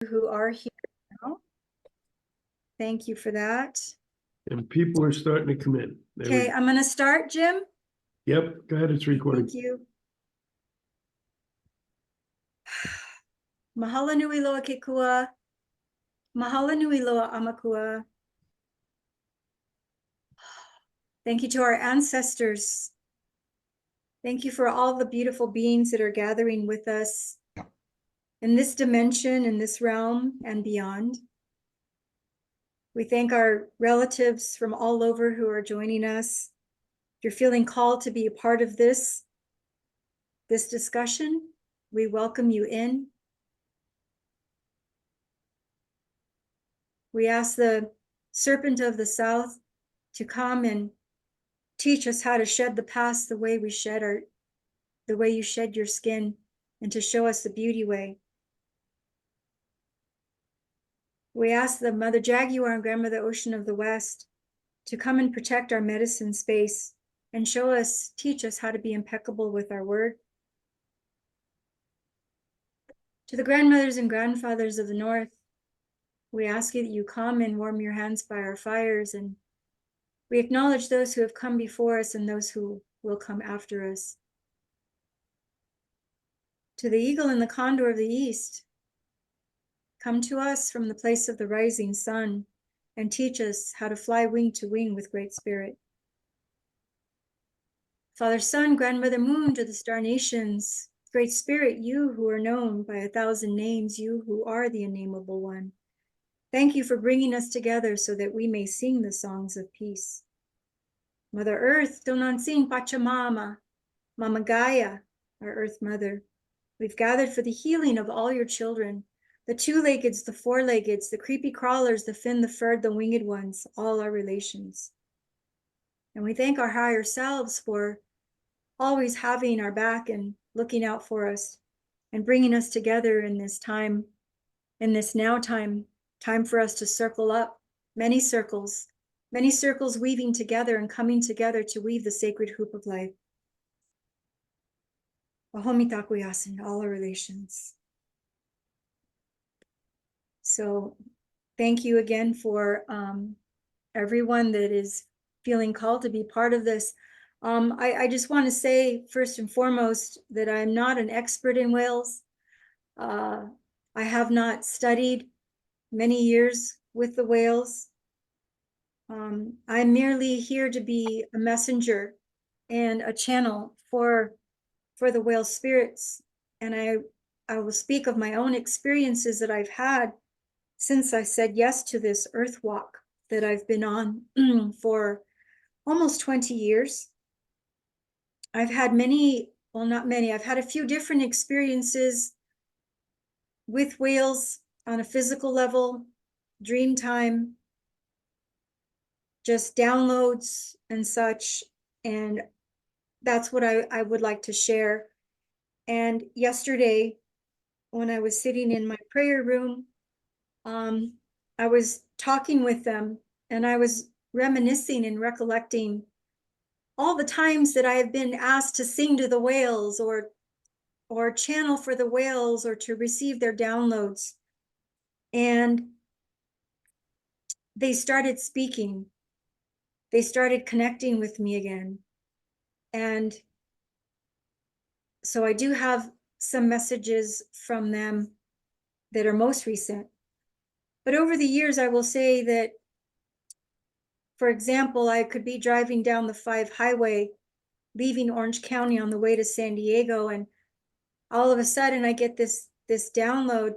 who are here now. Thank you for that. And people are starting to come in. Okay, I'm going to start, Jim. Yep, go ahead, it's recording. Thank you. Mahalo nui loa ke kua. Mahalo nui loa amakua. Thank you to our ancestors. Thank you for all the beautiful beings that are gathering with us in this dimension, in this realm, and beyond. We thank our relatives from all over who are joining us. If you're feeling called to be a part of this discussion, we welcome you in. We ask the serpent of the south to come and teach us how to shed the past the way we shed the way you shed your skin, and to show us the beauty way. We ask the Mother Jaguar and Grandmother Ocean of the West to come and protect our medicine space and teach us how to be impeccable with our word. To the grandmothers and grandfathers of the North, we ask you that you come and warm your hands by our fires, and we acknowledge those who have come before us and those who will come after us. To the eagle and the condor of the East, come to us from the place of the rising sun and teach us how to fly wing to wing with Great Spirit. Father, Sun, Grandmother Moon, to the star nations, Great Spirit, you who are known by 1,000 names, you who are the unnameable one. Thank you for bringing us together so that we may sing the songs of peace. Mother Earth, Donansing Pachamama, Mama Gaia, our Earth Mother, we've gathered for the healing of all your children, the two-leggeds, the four-leggeds, the creepy crawlers, the fin, the furred, the winged ones, all our relations. And we thank our higher selves for always having our back and looking out for us and bringing us together in this time, in this now time for us to circle up many circles weaving together and coming together to weave the sacred hoop of life. Ahomi Takuyasin, all our relations. So thank you again for everyone that is feeling called to be part of this. I just want to say first and foremost that I'm not an expert in whales. I have not studied many years with the whales. I'm merely here to be a messenger and a channel for the whale spirits. And I will speak of my own experiences that I've had since I said yes to this earth walk that I've been on for almost 20 years. I've had I've had a few different experiences with whales on a physical level, dream time, just downloads and such. And that's what I would like to share. And yesterday, when I was sitting in my prayer room, I was talking with them, and I was reminiscing and recollecting all the times that I have been asked to sing to the whales or channel for the whales or to receive their downloads. And they started speaking. They started connecting with me again. And so I do have some messages from them that are most recent. But over the years, I will say that, for example, I could be driving down the 5 highway, leaving Orange County on the way to San Diego, and all of a sudden I get this download,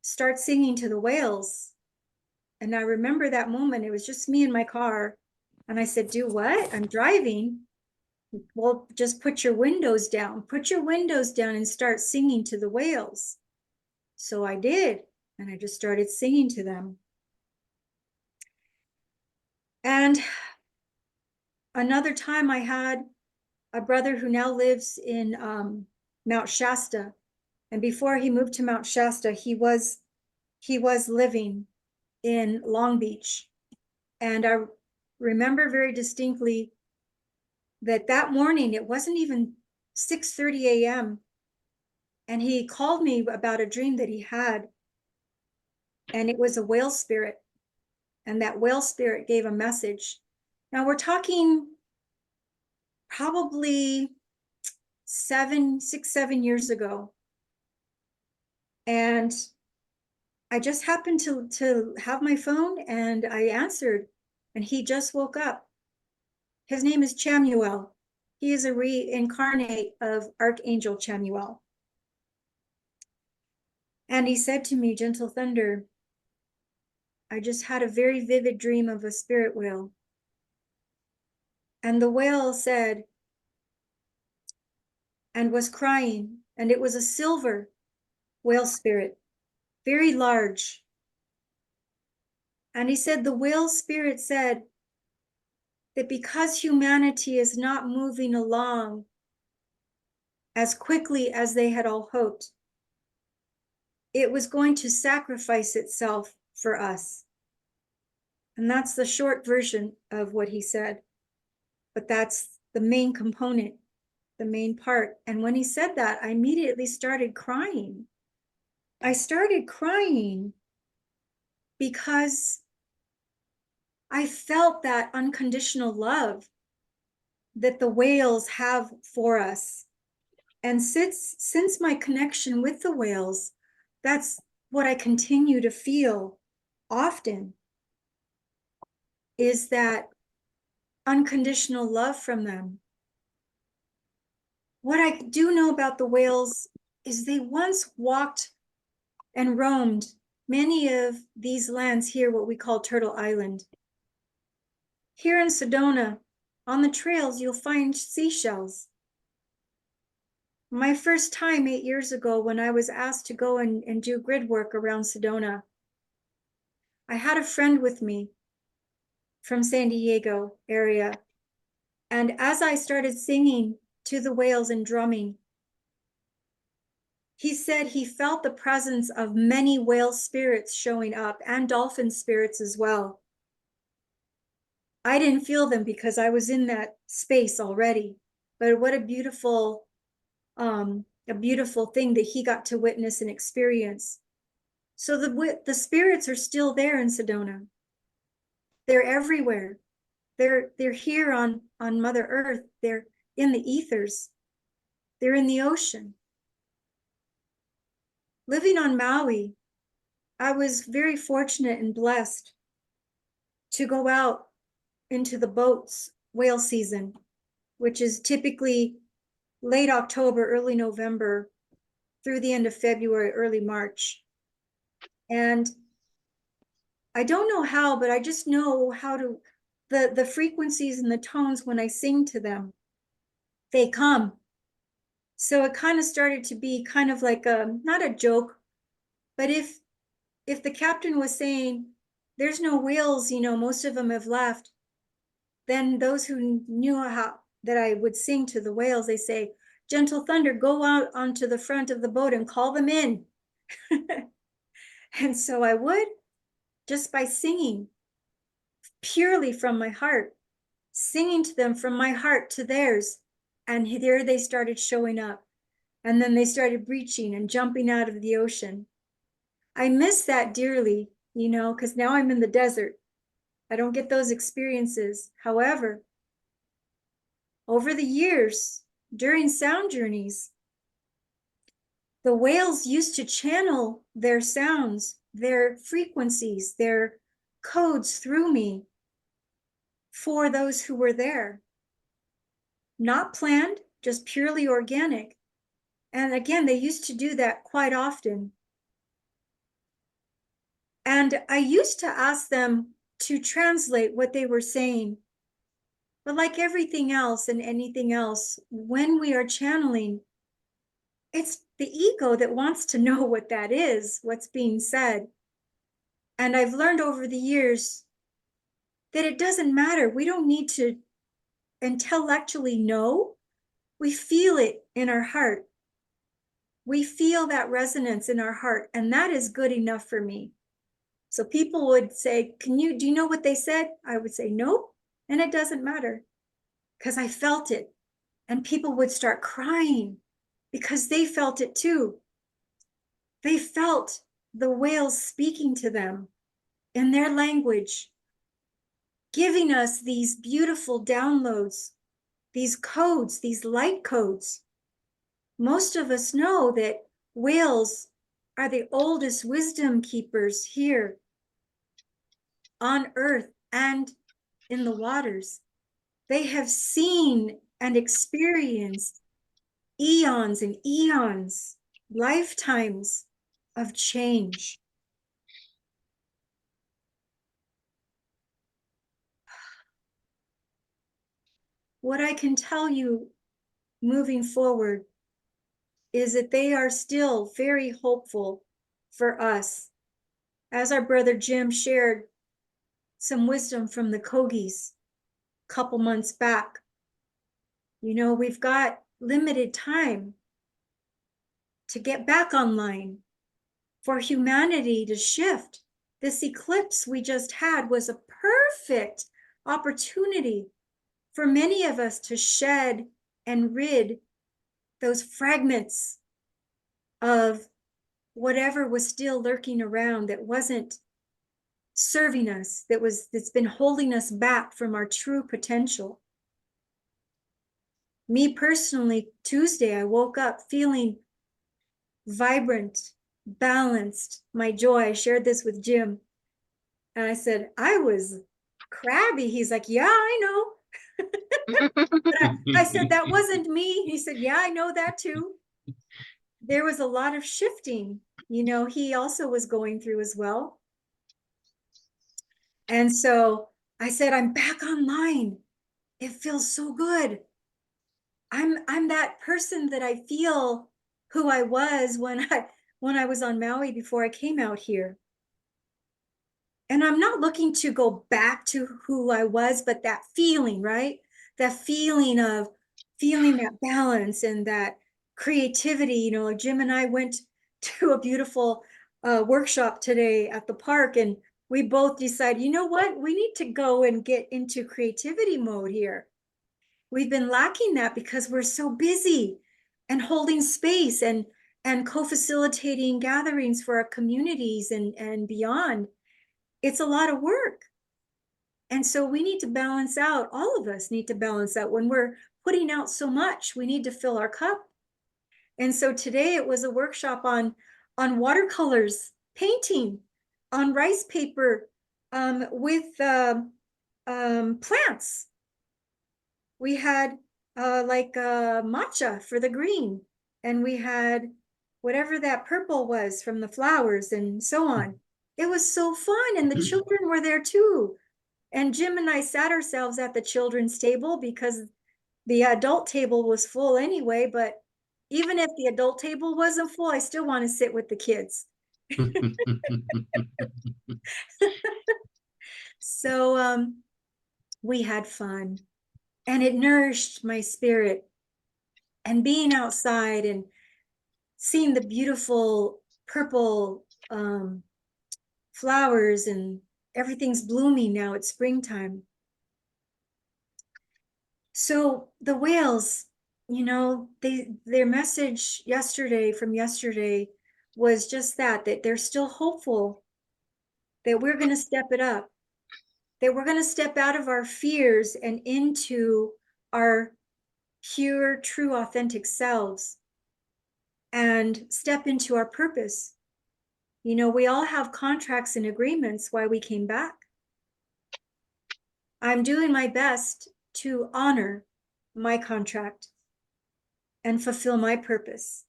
start singing to the whales. And I remember that moment. It was just me in my car. And I said, do what? I'm driving. Well, just put your windows down. Put your windows down and start singing to the whales. So I did. And I just started singing to them. And another time I had a brother who now lives in Mount Shasta. And before he moved to Mount Shasta, he was living in Long Beach. And I remember very distinctly that morning, it wasn't even 6:30 a.m. And he called me about a dream that he had. and it was a whale spirit. And that whale spirit gave a message. Now we're talking probably 7 years ago. And I just happened to have my phone and I answered, and he just woke up. His name is Chamuel. He is a reincarnate of Archangel Chamuel. And he said to me, Gentle Thunder, I just had a very vivid dream of a spirit whale. And the whale said, and was crying, and it was a silver whale spirit, very large. And he said, the whale spirit said that because humanity is not moving along as quickly as they had all hoped, it was going to sacrifice itself for us. And that's the short version of what he said. But that's the main component, the main part. And when he said that, I immediately started crying. I started crying because I felt that unconditional love that the whales have for us. And since my connection with the whales, that's what I continue to feel often, is that unconditional love from them. What I do know about the whales is they once walked and roamed many of these lands here, what we call Turtle Island. Here in Sedona, on the trails, you'll find seashells. My first time 8 years ago, when I was asked to go and do grid work around Sedona, I had a friend with me from San Diego area. And as I started singing to the whales and drumming, he said he felt the presence of many whale spirits showing up and dolphin spirits as well. I didn't feel them because I was in that space already, but what a beautiful thing that he got to witness and experience. So the spirits are still there in Sedona. They're everywhere. They're here on Mother Earth. They're in the ethers. They're in the ocean. Living on Maui, I was very fortunate and blessed to go out into the boats whale season, which is typically late October, early November, through the end of February, early March. And I don't know how, but I just know how to, the frequencies and the tones when I sing to them, they come. So it kind of started to be kind of like not a joke, but if the captain was saying, there's no whales, most of them have left, then those who knew how that I would sing to the whales, they say, Gentle Thunder, go out onto the front of the boat and call them in. And so I would, just by singing purely from my heart, singing to them from my heart to theirs. And there they started showing up. And then they started breaching and jumping out of the ocean. I miss that dearly, because now I'm in the desert. I don't get those experiences. However, over the years, during sound journeys, the whales used to channel their sounds, their frequencies, their codes through me for those who were there. Not planned, just purely organic. And again, they used to do that quite often. And I used to ask them to translate what they were saying. But like everything else and anything else, when we are channeling, it's the ego that wants to know what that is, what's being said. And I've learned over the years that it doesn't matter. We don't need to intellectually know. We feel it in our heart. We feel that resonance in our heart, and that is good enough for me. So people would say, do you know what they said? I would say, nope. And it doesn't matter because I felt it. And people would start crying because they felt it too. They felt the whales speaking to them in their language, giving us these beautiful downloads, these codes, these light codes. Most of us know that whales are the oldest wisdom keepers here on earth and in the waters. They have seen and experienced eons and eons, lifetimes of change. What I can tell you moving forward is that they are still very hopeful for us. As our brother Jim shared some wisdom from the Kogis a couple months back, we've got limited time to get back online for humanity to shift. This eclipse we just had was a perfect opportunity for many of us to shed and rid those fragments of whatever was still lurking around that wasn't serving us, that's been holding us back from our true potential. Me personally, Tuesday, I woke up feeling vibrant, balanced, my joy. I shared this with Jim. And I said, I was crabby. He's like, yeah, I know. But I said, that wasn't me. He said, yeah, I know that too. There was a lot of shifting, he also was going through as well. And so I said, I'm back online. It feels so good. I'm that person that I feel who I was when I was on Maui before I came out here. And I'm not looking to go back to who I was, but that feeling, right? That feeling of feeling that balance and that creativity. Like Jim and I went to a beautiful workshop today at the park, and we both decided, you know what? We need to go and get into creativity mode here. We've been lacking that because we're so busy and holding space and co-facilitating gatherings for our communities and beyond. It's a lot of work. And so we need to balance out, all of us need to balance out. When we're putting out so much, we need to fill our cup. And so today it was a workshop on watercolors, painting, on rice paper, with plants. We had matcha for the green, and we had whatever that purple was from the flowers and so on. It was so fun, and the children were there too. And Jim and I sat ourselves at the children's table because the adult table was full anyway, but even if the adult table wasn't full, I still want to sit with the kids. So we had fun, and it nourished my spirit. And being outside and seeing the beautiful purple flowers, and everything's blooming now, it's springtime. So the whales, their message from yesterday was just that they're still hopeful that we're going to step it up, that we're going to step out of our fears and into our pure, true, authentic selves and step into our purpose. We all have contracts and agreements why we came back. I'm doing my best to honor my contract and fulfill my purpose.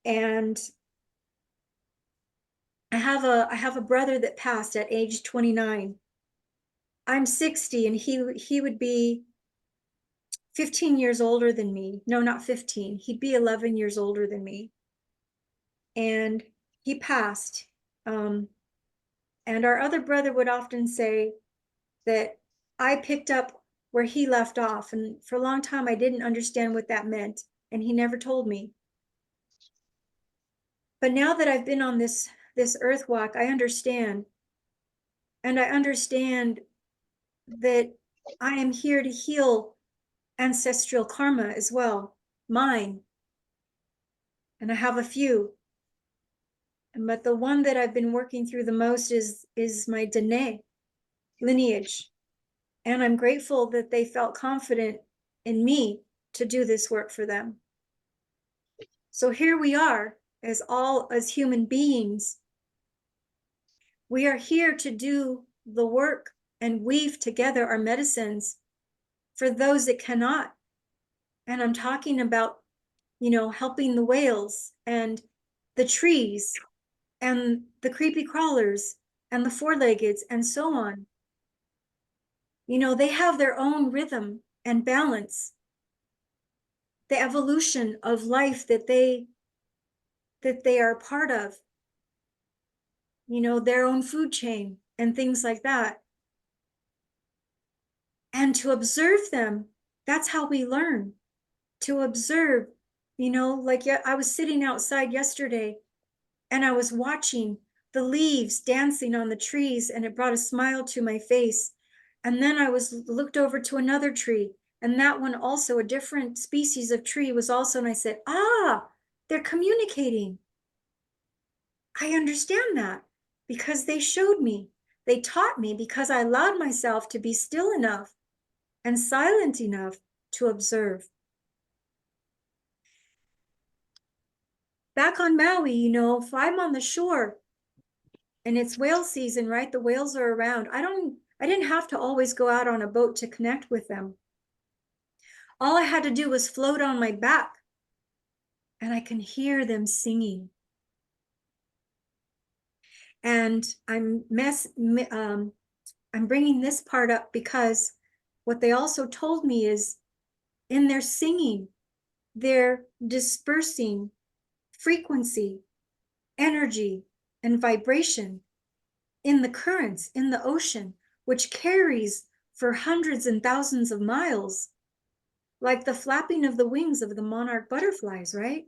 And I have a brother that passed at age 29. I'm 60, and he would be 15 years older than me. No, not 15. He'd be 11 years older than me. And he passed. And our other brother would often say that I picked up where he left off. And for a long time, I didn't understand what that meant. And he never told me. But now that I've been on this earth walk, I understand. And I understand that I am here to heal ancestral karma as well, mine. And I have a few. But the one that I've been working through the most is my Dene lineage. And I'm grateful that they felt confident in me to do this work for them. So here we are as human beings. We are here to do the work and weave together our medicines for those that cannot. And I'm talking about, helping the whales and the trees and the creepy crawlers and the four-leggeds and so on. They have their own rhythm and balance, the evolution of life that they are a part of, their own food chain and things like that. And to observe them, that's how we learn. To observe, like I was sitting outside yesterday and I was watching the leaves dancing on the trees, and it brought a smile to my face. And then I looked over to another tree, and that one also, a different species of tree was also, and I said, they're communicating. I understand that because they showed me, they taught me, because I allowed myself to be still enough and silent enough to observe. Back on Maui, if I'm on the shore and it's whale season, right? The whales are around. I didn't have to always go out on a boat to connect with them. All I had to do was float on my back and I can hear them singing. And I'm bringing this part up because what they also told me is in their singing, they're dispersing frequency, energy, and vibration in the currents, in the ocean, which carries for hundreds and thousands of miles, like the flapping of the wings of the monarch butterflies, right?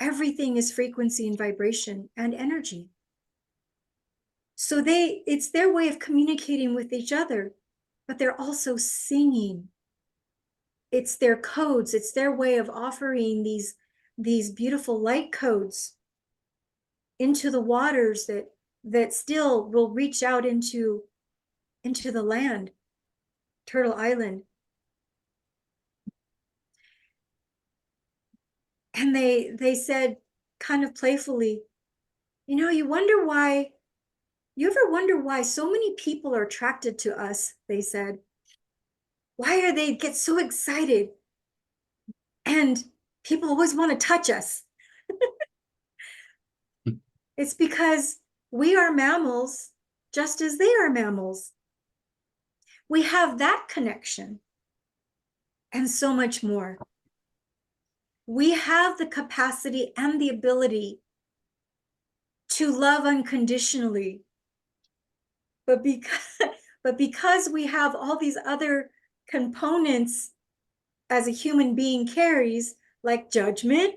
Everything is frequency and vibration and energy. So it's their way of communicating with each other, but they're also singing. It's their codes. It's their way of offering these beautiful light codes into the waters that still will reach out into the land, Turtle Island. And they said kind of playfully, you ever wonder why so many people are attracted to us? They said, why are they get so excited? And people always want to touch us. It's because we are mammals just as they are mammals. We have that connection and so much more. We have the capacity and the ability to love unconditionally. But because we have all these other components as a human being carries, like judgment,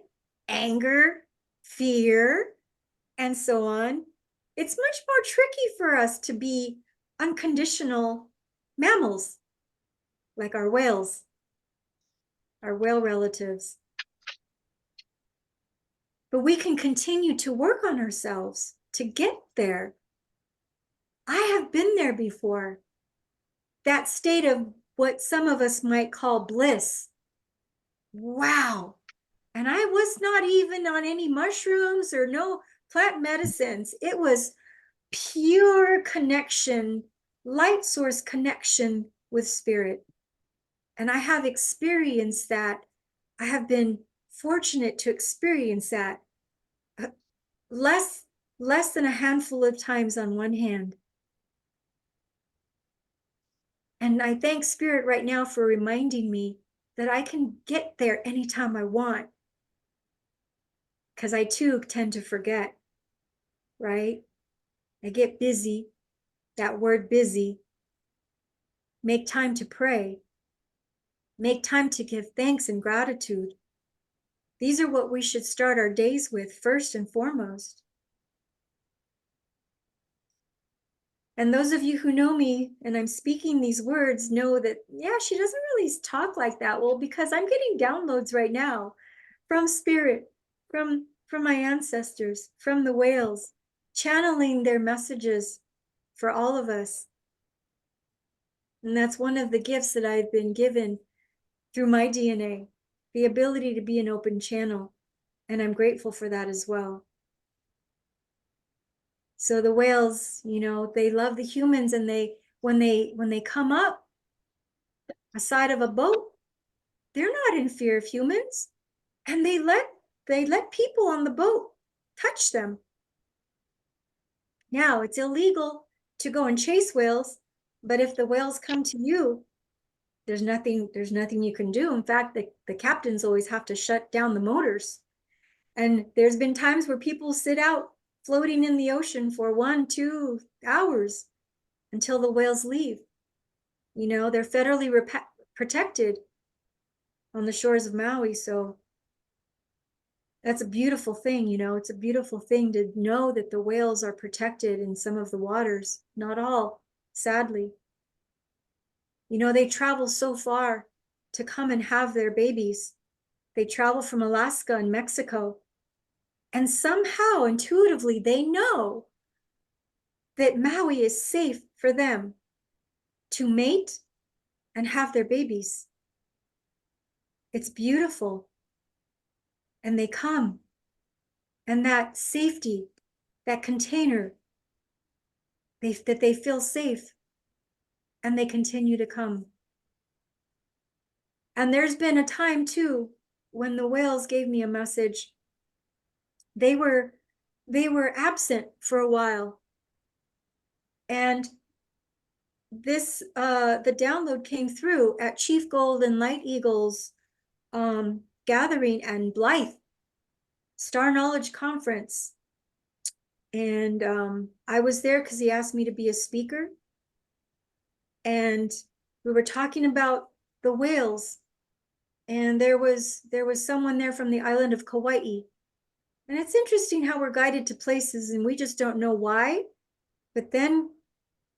anger, fear, and so on, it's much more tricky for us to be unconditional mammals, like our whales, our whale relatives. But we can continue to work on ourselves to get there. I have been there before. That state of what some of us might call bliss. Wow. And I was not even on any mushrooms or no plant medicines. It was pure connection, light source connection with spirit. And I have experienced that. I have been fortunate to experience that less than a handful of times on one hand. And I thank Spirit right now for reminding me that I can get there anytime I want. Because I too tend to forget, right? I get busy, that word busy. Make time to pray. Make time to give thanks and gratitude. These are what we should start our days with first and foremost. And those of you who know me and I'm speaking these words know that, yeah, she doesn't really talk like that. Well, because I'm getting downloads right now from Spirit, from from my ancestors, from the whales, channeling their messages for all of us. And that's one of the gifts that I've been given through my DNA, the ability to be an open channel. And I'm grateful for that as well. So the whales, you know, they love the humans, and when they come up aside of a boat, they're not in fear of humans, and they let people on the boat touch them. Now, it's illegal to go and chase whales, but if the whales come to you, there's nothing you can do. In fact, the captains always have to shut down the motors. And there's been times where people sit out floating in the ocean for 1-2 hours until the whales leave. You know, they're federally protected on the shores of Maui. So that's a beautiful thing, you know, it's a beautiful thing to know that the whales are protected in some of the waters, not all, sadly. You know, they travel so far to come and have their babies. They travel from Alaska and Mexico. And somehow, intuitively, they know that Maui is safe for them to mate and have their babies. It's beautiful. And they come. And that safety, that container, that they feel safe, and they continue to come. And there's been a time too when the whales gave me a message. They were absent for a while, and the download came through at Chief Gold and Light Eagles gathering and Blythe Star Knowledge Conference. And I was there because he asked me to be a speaker, and we were talking about the whales, and there was someone there from the island of Kauai. And it's interesting how we're guided to places and we just don't know why, but then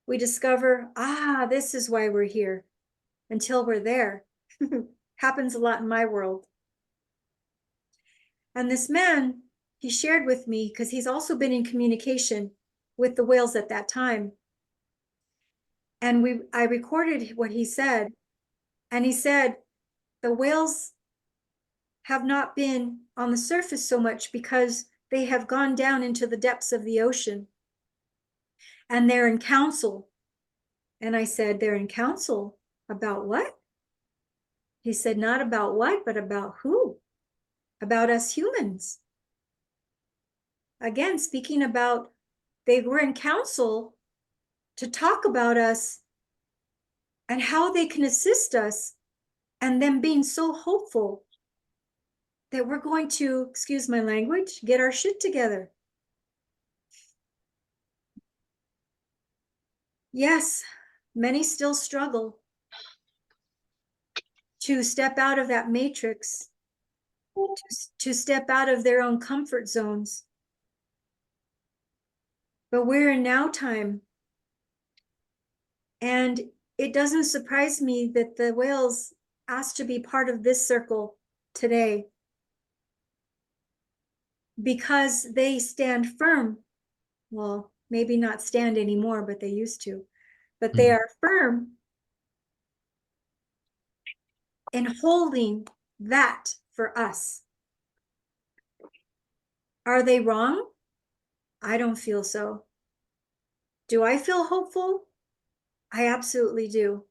we discover, this is why we're here, until we're there. Happens a lot in my world. And this man, he shared with me, because he's also been in communication with the whales at that time. And I recorded what he said, and he said, the whales have not been on the surface so much because they have gone down into the depths of the ocean, and they're in council. And I said, they're in council about what? He said, not about what, but about who? About us humans. Again, speaking about, they were in council to talk about us and how they can assist us, and them being so hopeful that we're going to, excuse my language, get our shit together. Yes, many still struggle to step out of that matrix, to step out of their own comfort zones. But we're in now time. And it doesn't surprise me that the whales asked to be part of this circle today, because they stand firm. Well, maybe not stand anymore, but they used to. But they are firm in holding that for us. Are they wrong? I don't feel so. Do I feel hopeful? I absolutely do.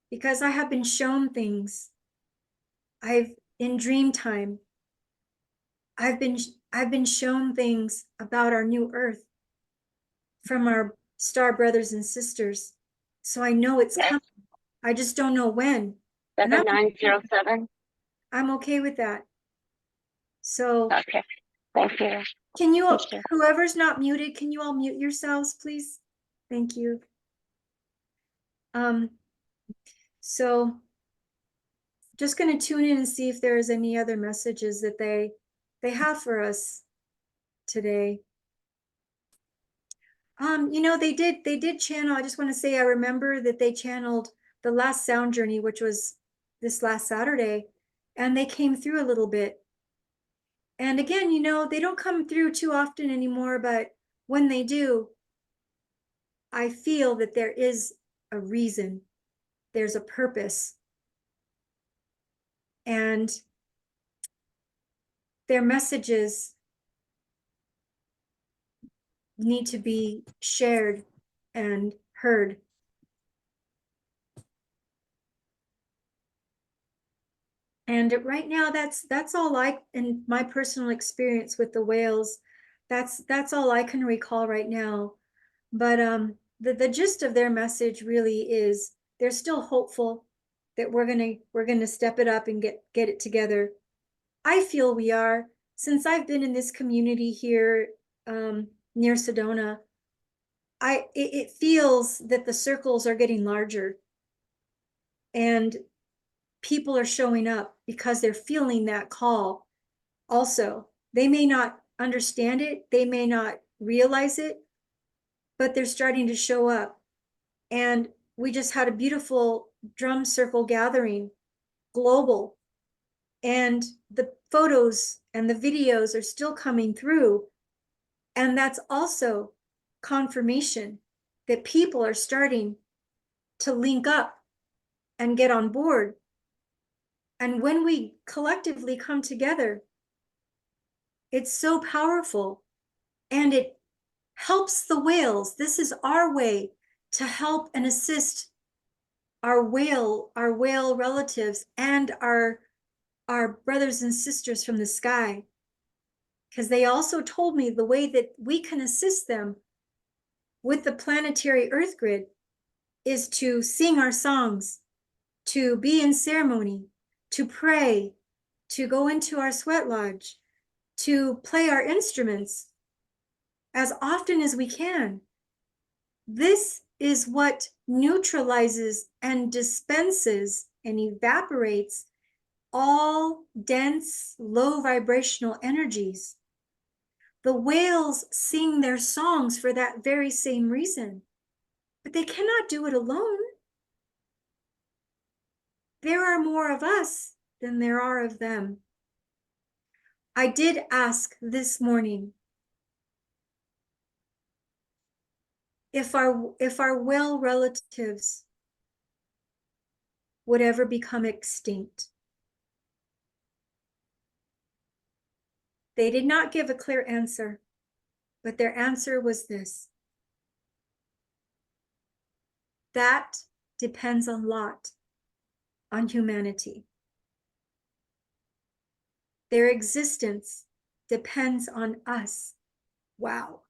Because I have been shown things. In dream time, I've been shown things about our new earth from our star brothers and sisters. So I know it's coming. I just don't know when. 7907. I'm okay with that. So Okay, thank you. can you, Thank you. whoever's not muted, can you all mute yourselves, please? Thank you. So just going to tune in and see if there's any other messages that they have for us today. You know, they did channel. I just want to say, I remember that they channeled the last sound journey, which was this last Saturday, and they came through a little bit. And again, you know, they don't come through too often anymore, but when they do, I feel that there is a reason, there's a purpose. And their messages need to be shared and heard. And right now, that's all I, in my personal experience with the whales, that's all I can recall right now. But the gist of their message really is they're still hopeful that we're gonna step it up and get it together. I feel we are. Since I've been in this community here near Sedona, it feels that the circles are getting larger and people are showing up because they're feeling that call. Also, they may not understand it, they may not realize it, but they're starting to show up. And we just had a beautiful drum circle gathering, global, and the photos and the videos are still coming through. And that's also confirmation that people are starting to link up and get on board. And when we collectively come together, it's so powerful and it helps the whales. This is our way to help and assist our whale relatives and our brothers and sisters from the sky. Because they also told me the way that we can assist them with the planetary earth grid is to sing our songs, to be in ceremony, to pray, to go into our sweat lodge, to play our instruments as often as we can. This is what neutralizes and dispenses and evaporates all dense, low vibrational energies. The whales sing their songs for that very same reason, but they cannot do it alone. There are more of us than there are of them. I did ask this morning if our whale relatives would ever become extinct. They did not give a clear answer, but their answer was this: that depends a lot on humanity. Their existence depends on us. Wow.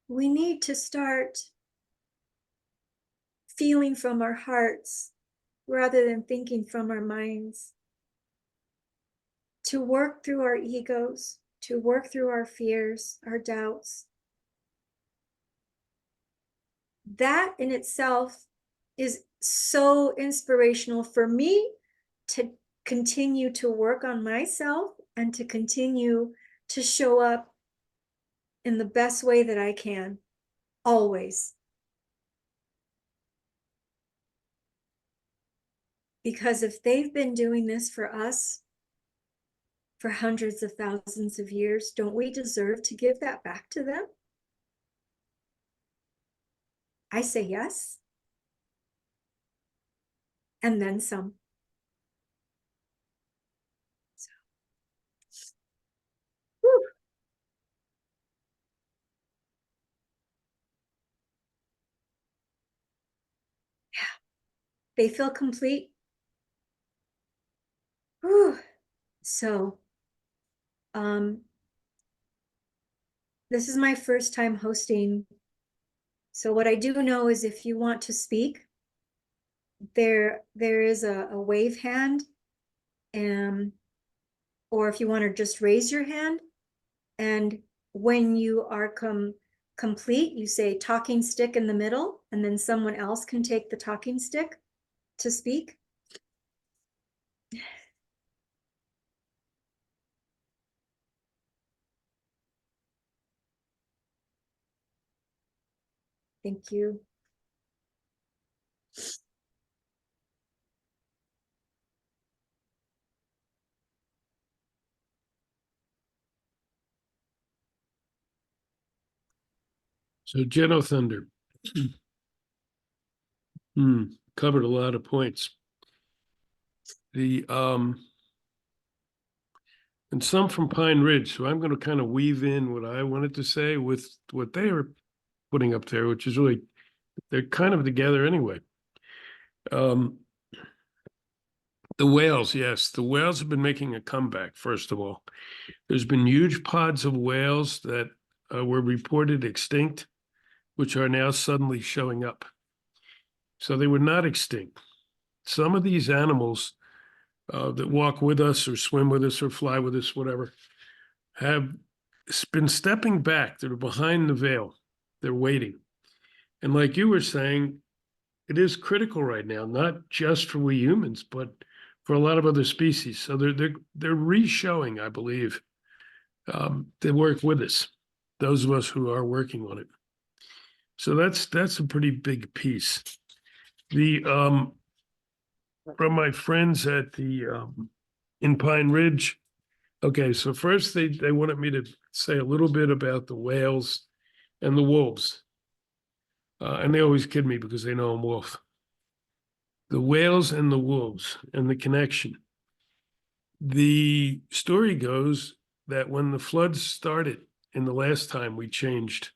We need to start feeling from our hearts rather than thinking from our minds, to work through our egos, to work through our fears, our doubts. That in itself is so inspirational for me to continue to work on myself and to continue to show up in the best way that I can, always. Because if they've been doing this for us for hundreds of thousands of years, don't we deserve to give that back to them? I say yes. And then some. So, whew. Yeah, they feel complete. Whew. So, this is my first time hosting. So what I do know is if you want to speak, there is a wave hand, or if you want to just raise your hand, and when you are complete, you say talking stick in the middle, and then someone else can take the talking stick to speak. Thank you. So Geno Thunder. Covered a lot of points. And some from Pine Ridge. So I'm going to kind of weave in what I wanted to say with what they are putting up there, which is really, they're kind of together anyway. The whales, yes, the whales have been making a comeback, first of all. There's been huge pods of whales that were reported extinct, which are now suddenly showing up. So they were not extinct. Some of these animals that walk with us or swim with us or fly with us, whatever, have been stepping back. They're behind the veil. They're waiting. And like you were saying, it is critical right now, not just for we humans, but for a lot of other species. So they're re-showing, I believe, they work with us, those of us who are working on it. So that's a pretty big piece. The from my friends at the in Pine Ridge. Okay, so first they wanted me to say a little bit about the whales and the wolves. And they always kid me because they know I'm wolf. The whales and the wolves and the connection. The story goes that when the floods started in the last time we changed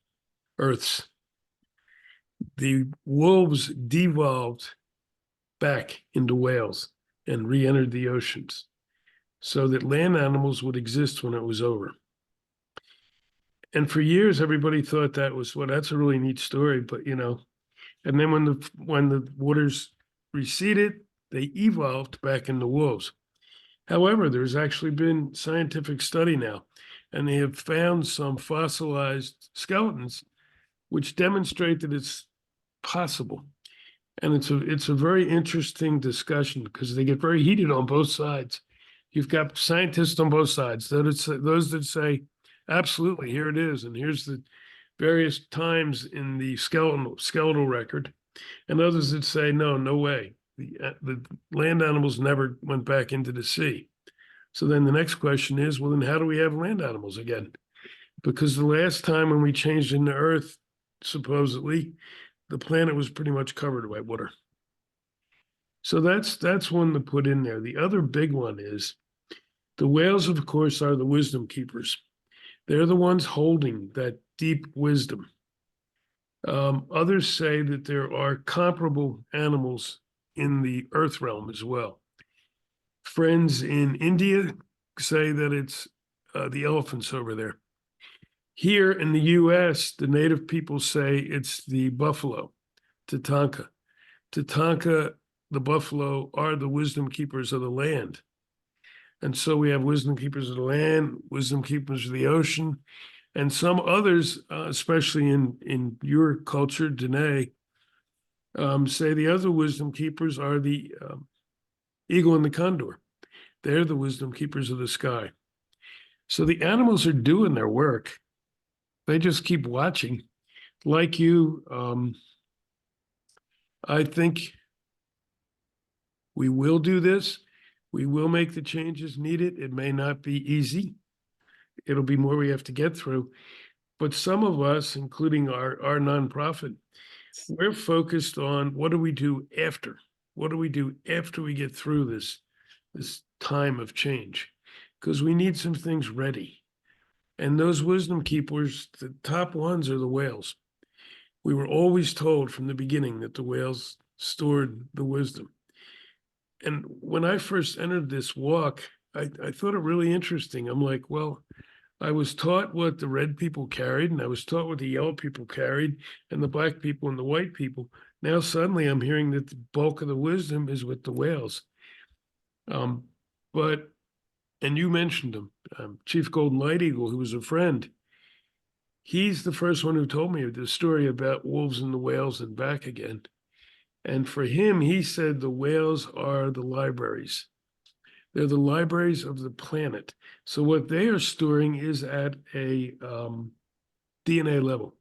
Earths, the wolves devolved back into whales and re-entered the oceans so that land animals would exist when it was over. And for years, everybody thought that was, well, that's a really neat story, but and then when the waters receded, they evolved back into wolves. However, there's actually been scientific study now, and they have found some fossilized skeletons which demonstrate that it's possible. And it's a very interesting discussion because they get very heated on both sides. You've got scientists on both sides, those that say, absolutely, here it is, and here's the various times in the skeletal record, and others that say, no way. The land animals never went back into the sea. So then the next question is, well, then how do we have land animals again? Because the last time when we changed into Earth, supposedly, the planet was pretty much covered by water. So that's one to put in there. The other big one is the whales, of course, are the wisdom keepers. They're the ones holding that deep wisdom. Others say that there are comparable animals in the earth realm as well. Friends in India say that it's the elephants over there. Here in the US, the native people say it's the buffalo, Tatanka. Tatanka, the buffalo, are the wisdom keepers of the land. And so we have wisdom keepers of the land, wisdom keepers of the ocean, and some others, especially in your culture, Danae, say the other wisdom keepers are the eagle and the condor. They're the wisdom keepers of the sky. So the animals are doing their work. They just keep watching. Like you, I think we will do this. We will make the changes needed. It may not be easy. It'll be more we have to get through. But some of us, including our nonprofit, we're focused on what do we do after? What do we do after we get through this time of change? Because we need some things ready. And those wisdom keepers, the top ones are the whales. We were always told from the beginning that the whales stored the wisdom. And when I first entered this walk, I thought it really interesting. I'm like, well, I was taught what the red people carried, and I was taught what the yellow people carried, and the black people and the white people. Now suddenly I'm hearing that the bulk of the wisdom is with the whales. But, and you mentioned him, Chief Golden Light Eagle, who was a friend. He's the first one who told me the story about wolves and the whales and back again. And for him, he said the whales are the libraries. They're the libraries of the planet. So what they are storing is at a DNA level.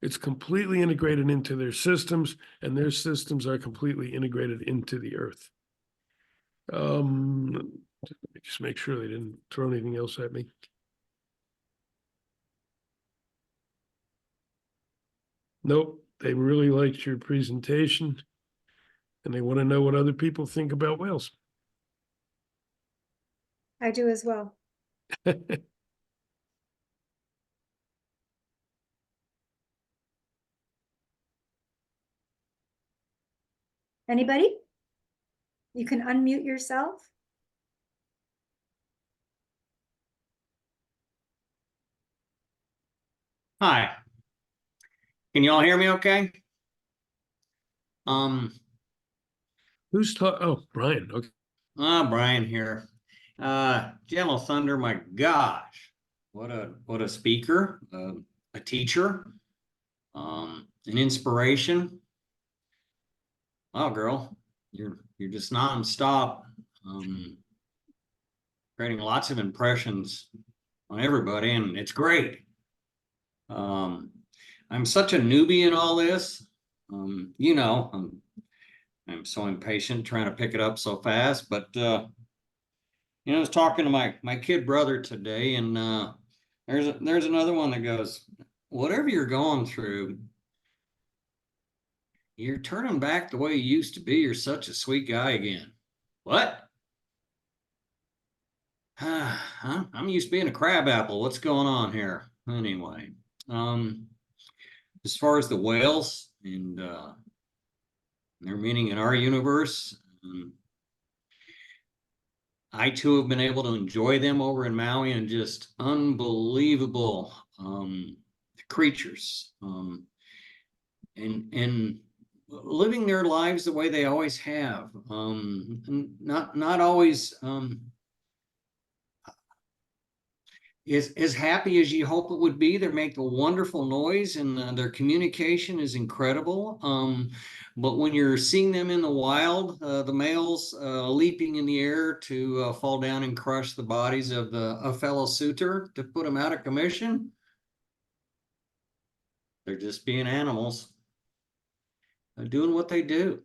It's completely integrated into their systems, and their systems are completely integrated into the earth. Let me just make sure they didn't throw anything else at me. Nope, they really liked your presentation, and they want to know what other people think about whales. I do as well. Anybody? You can unmute yourself. Hi. Can you all hear me okay? Um, Who's talking? Oh, Brian. Okay. Brian here. Gentle Thunder, my gosh. What a speaker, a teacher, an inspiration. Wow, girl, you're just nonstop, creating lots of impressions on everybody, and it's great. I'm such a newbie in all this. You know, I'm so impatient trying to pick it up so fast, but you know, I was talking to my kid brother today, and there's another one that goes, whatever you're going through, you're turning back the way you used to be. You're such a sweet guy again. What? I'm used to being a crab apple. What's going on here? Anyway, as far as the whales and their meaning in our universe, I too have been able to enjoy them over in Maui, and just unbelievable creatures, and living their lives the way they always have, not always as happy as you hope it would be. They make a wonderful noise, and their communication is incredible. But when you're seeing them in the wild, the males leaping in the air to fall down and crush the bodies of a fellow suitor to put them out of commission, they're just being animals, doing what they do.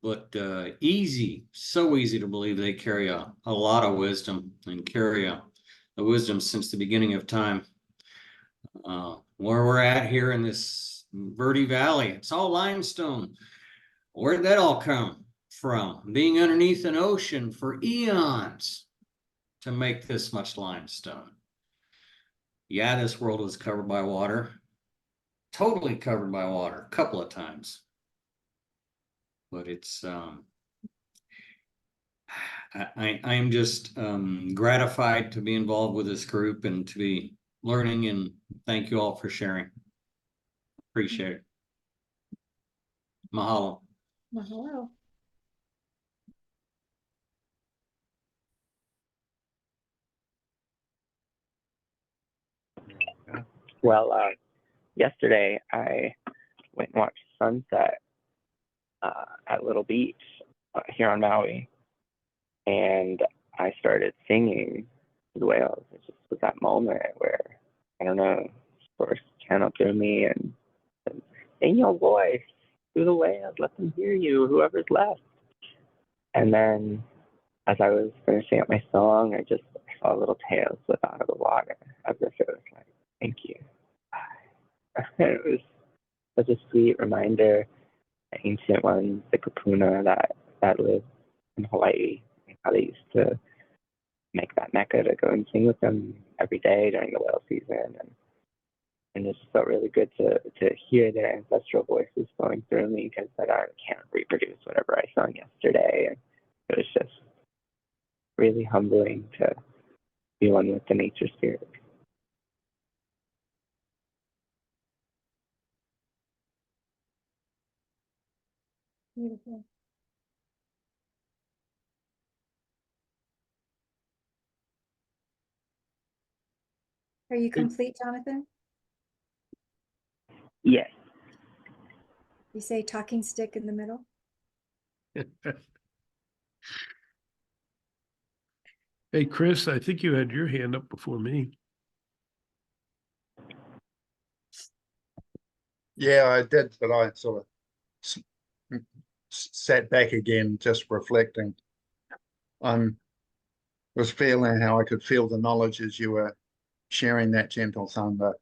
But easy, so easy to believe they carry a lot of wisdom, and carry a wisdom since the beginning of time. Where we're at here in this Verde Valley, it's all limestone. Where'd that all come from? Being underneath an ocean for eons to make this much limestone. Yeah, this world was covered by water, totally covered by water a couple of times. But it's I am just gratified to be involved with this group and to be learning, and thank you all for sharing. Appreciate it. Mahalo. Mahalo. Well, yesterday I went and watched sunset at Little Beach here on Maui, and I started singing to the whales. It just was that moment where, I don't know, source channeled through me and said, "In your voice to the whales, let them hear you, whoever's left." And then as I was finishing up my song, I saw little tails slip out of the water, as if it was like, "Thank you." It was such a sweet reminder, the ancient ones, the kupuna that lived in Hawaii, and how they used to make that mecca to go and sing with them every day during the whale season. And it just felt really good to hear their ancestral voices flowing through me, because I can't reproduce whatever I sung yesterday. And it was just really humbling to be one with the nature spirit. Beautiful. Are you complete, Jonathan? Yes. You say talking stick in the middle? Hey, Chris, I think you had your hand up before me. Yeah, I did, but I sort of s- sat back again, just reflecting. I was feeling how I could feel the knowledge as you were sharing that, Gentle Thunder.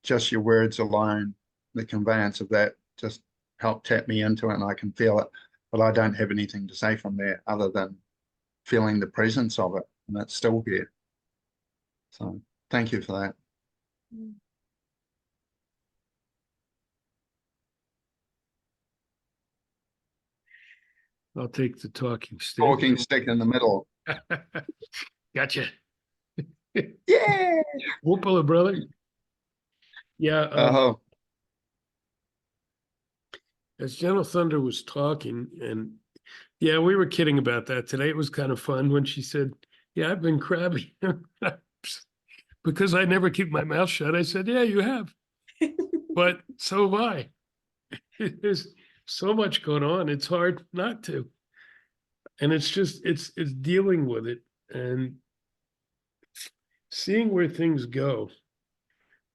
Just your words alone, the conveyance of that just helped tap me into it, and I can feel it. But I don't have anything to say from there other than feeling the presence of it, and it's still here. So thank you for that. – I'll take the talking stick. Talking stick in the middle. Gotcha. Yeah. Whoopala, brother. Yeah. Oh, As Gentle Thunder was talking, and yeah, we were kidding about that today. It was kind of fun when she said, "Yeah, I've been crabby," because I never keep my mouth shut. I said, "Yeah, you have, but so have I." There's so much going on; it's hard not to, and it's just it's dealing with it and seeing where things go.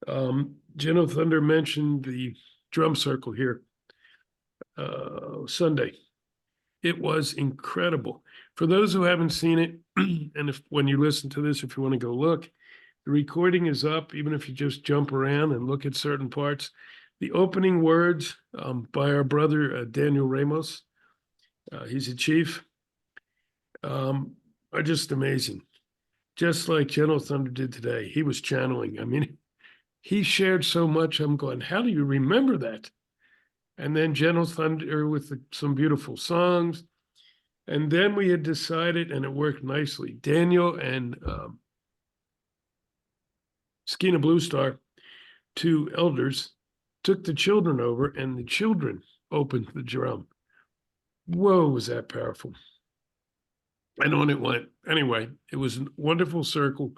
Gentle Thunder mentioned the drum circle here Sunday. It was incredible. For those who haven't seen it, and if when you listen to this, if you want to go look, the recording is up, even if you just jump around and look at certain parts. The opening words by our brother Daniel Ramos, he's a chief, are just amazing. Just like Gentle Thunder did today, he was channeling. I mean, he shared so much. I'm going, how do you remember that? And then Gentle Thunder with some beautiful songs. And then we had decided, and it worked nicely. Daniel and Skeena Blue Star, two elders, took the children over, and the children opened the drum. Whoa, was that powerful. And on it went. Anyway, it was a wonderful circle.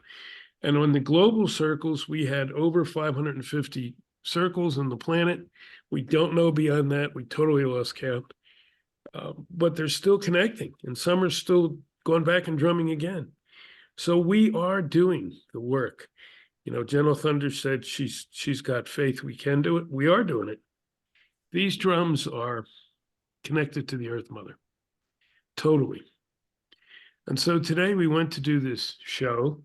And on the global circles, we had over 550 circles on the planet. We don't know beyond that. We totally lost count. But they're still connecting, and some are still going back and drumming again. So we are doing the work. You know, Gentle Thunder said she's got faith we can do it. We are doing it. These drums are connected to the Earth Mother, totally. And so today we went to do this show,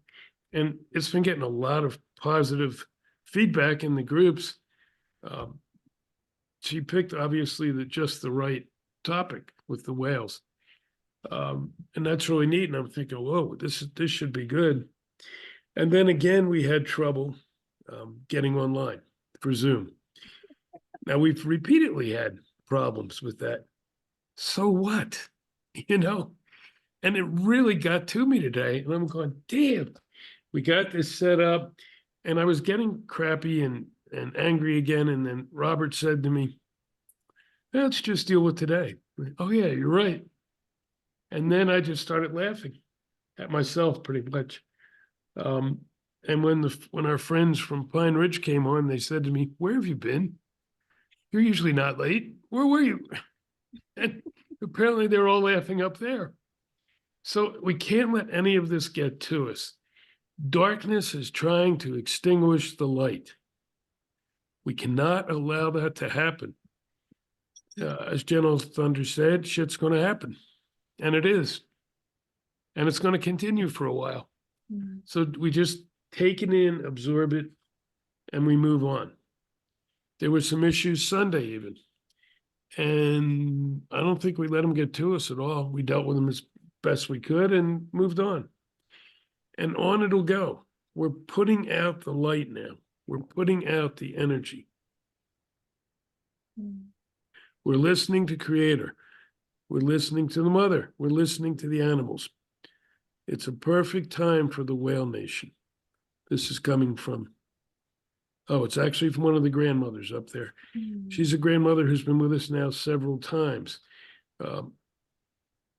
and it's been getting a lot of positive feedback in the groups. She picked obviously just the right topic with the whales. And that's really neat. And I'm thinking, whoa, this should be good. And then again, we had trouble getting online for Zoom. Now we've repeatedly had problems with that. So what? You know? And it really got to me today. And I'm going, damn, we got this set up. And I was getting crappy and angry again. And then Robert said to me, let's just deal with today. Oh, yeah, you're right. And then I just started laughing at myself pretty much. And when our friends from Pine Ridge came on, they said to me, where have you been? You're usually not late. Where were you? And apparently they're all laughing up there. So we can't let any of this get to us. Darkness is trying to extinguish the light. We cannot allow that to happen. As Gentle Thunder said, shit's going to happen. And it is. And it's going to continue for a while. Mm-hmm. So we just take it in, absorb it, and we move on. There were some issues Sunday even. And I don't think we let them get to us at all. We dealt with them as best we could and moved on. And on it'll go. We're putting out the light now. We're putting out the energy. Mm. We're listening to Creator. We're listening to the Mother. We're listening to the animals. It's a perfect time for the whale nation. This is coming from, it's actually from one of the grandmothers up there. Mm. She's a grandmother who's been with us now several times.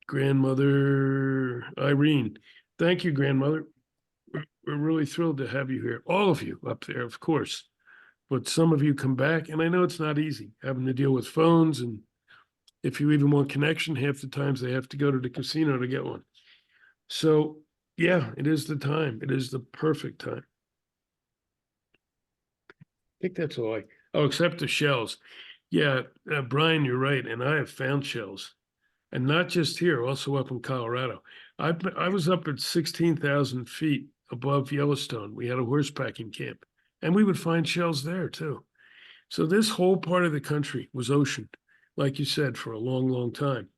Grandmother Irene. Thank you, grandmother. We're really thrilled to have you here. All of you up there, of course. But some of you come back, and I know it's not easy having to deal with phones. And if you even want connection, half the times they have to go to the casino to get one. So, yeah, it is the time. It is the perfect time. I think that's all Oh, except the shells. Yeah, Brian, you're right. And I have found shells. And not just here, also up in Colorado. I was up at 16,000 feet above Yellowstone. We had a horse packing camp, and we would find shells there too. So this whole part of the country was ocean, like you said, for a long, long time.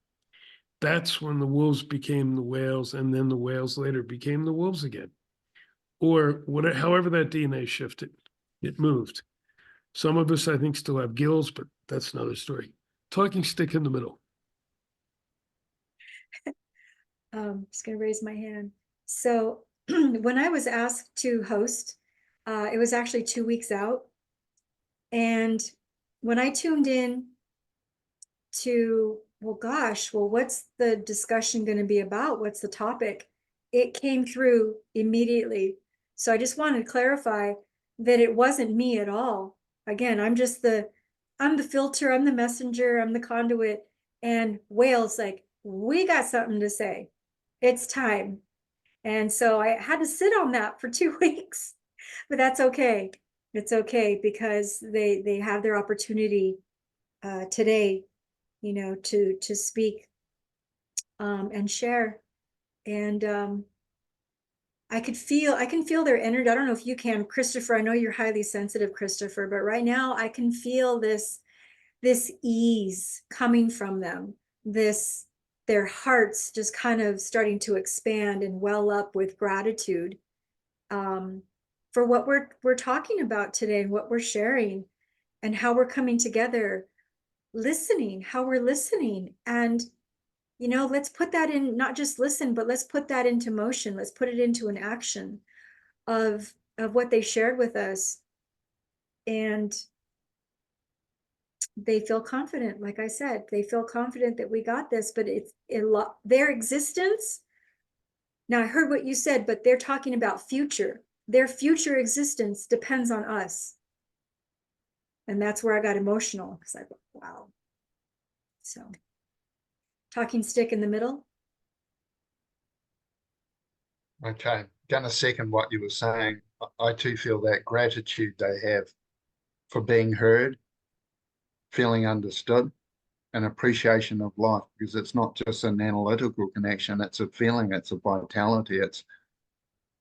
That's when the wolves became the whales, and then the whales later became the wolves again. Or whatever, however that DNA shifted, it moved. Some of us, I think, still have gills, but that's another story. Talking stick in the middle. Just gonna raise my hand. So when I was asked to host, it was actually 2 weeks out. And when I tuned in to, well, gosh, well, what's the discussion going to be about? What's the topic? It came through immediately. So I just wanted to clarify that it wasn't me at all. Again, I'm the filter, I'm the messenger, I'm the conduit. And whales, like, we got something to say. It's time. And so I had to sit on that for 2 weeks, but that's okay. It's okay because they have their opportunity today, you know, to speak and share. And I can feel their energy. I don't know if you can, Christopher. I know you're highly sensitive, Christopher, but right now I can feel this ease coming from them. Their hearts just kind of starting to expand and well up with gratitude for what we're talking about today and what we're sharing and how we're coming together, listening, how we're listening. And, you know, let's put that in, not just listen, but let's put that into motion. Let's put it into an action of what they shared with us. And they feel confident. Like I said, they feel confident that we got this, but it's a lot, their existence. Now I heard what you said, but they're talking about future. Their future existence depends on us. And that's where I got emotional because I thought, wow. So talking stick in the middle. Okay, gonna second what you were saying. I too feel that gratitude they have for being heard, feeling understood, and appreciation of life, because it's not just an analytical connection, it's a feeling, it's a vitality. It's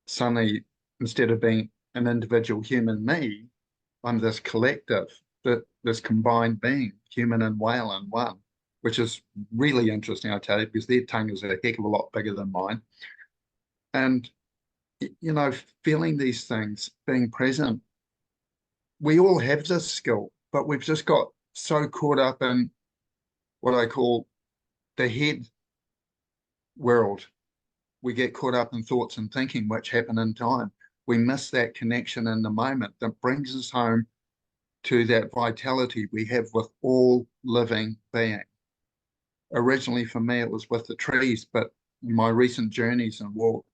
suddenly, instead of being an individual human me, I'm this collective, this combined being, human and whale in one, which is really interesting, I tell you, because their tongue is a heck of a lot bigger than mine. And, you know, feeling these things, being present, we all have this skill, but we've just got so caught up in what I call the head world. We get caught up in thoughts and thinking, which happen in time. We miss that connection in the moment that brings us home to that vitality we have with all living being. Originally for me, it was with the trees, but in my recent journeys and walk,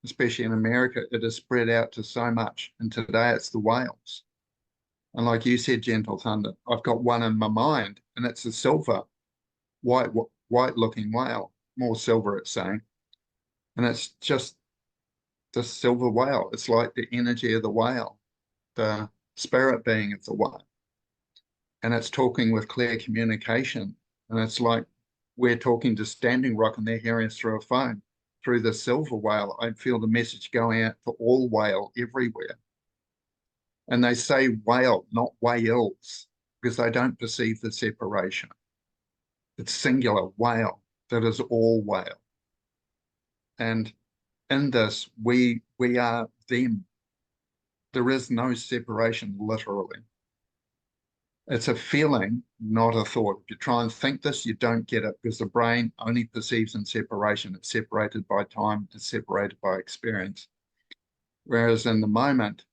especially in America, it has spread out to so much. And today it's the whales. And like you said, Gentle Thunder, I've got one in my mind, and it's a silver, white looking whale, more silver it's saying. And it's just the silver whale. It's like the energy of the whale, the spirit being of the whale. And it's talking with clear communication. And it's like we're talking to Standing Rock and they're hearing us through a phone. Through the silver whale, I feel the message going out to all whale everywhere. And they say whale, not whales, because they don't perceive the separation. It's singular, whale, that is all whale. And in this, we are them. There is no separation, literally. It's a feeling, not a thought. If you try and think this, you don't get it, because the brain only perceives in separation. It's separated by time, it's separated by experience. Whereas in the moment,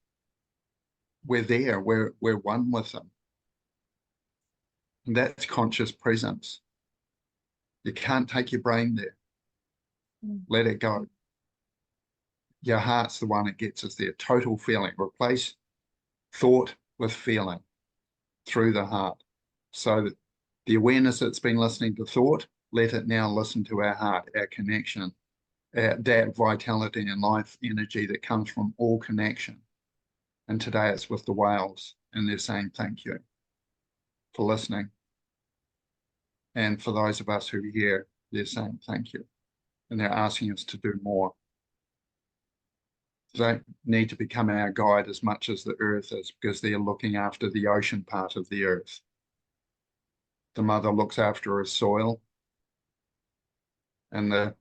we're there, we're one with them. And that's conscious presence. You can't take your brain there. Let it go. Your heart's the one that gets us there. Total feeling. Replace thought with feeling through the heart. So that the awareness that's been listening to thought, let it now listen to our heart, our connection, that vitality and life energy that comes from all connection. And today it's with the whales, and they're saying thank you. for listening. And for those of us who are here, they're saying thank you. And they're asking us to do more. They need to become our guide as much as the earth is, because they're looking after the ocean part of the earth. The mother looks after her soil, and the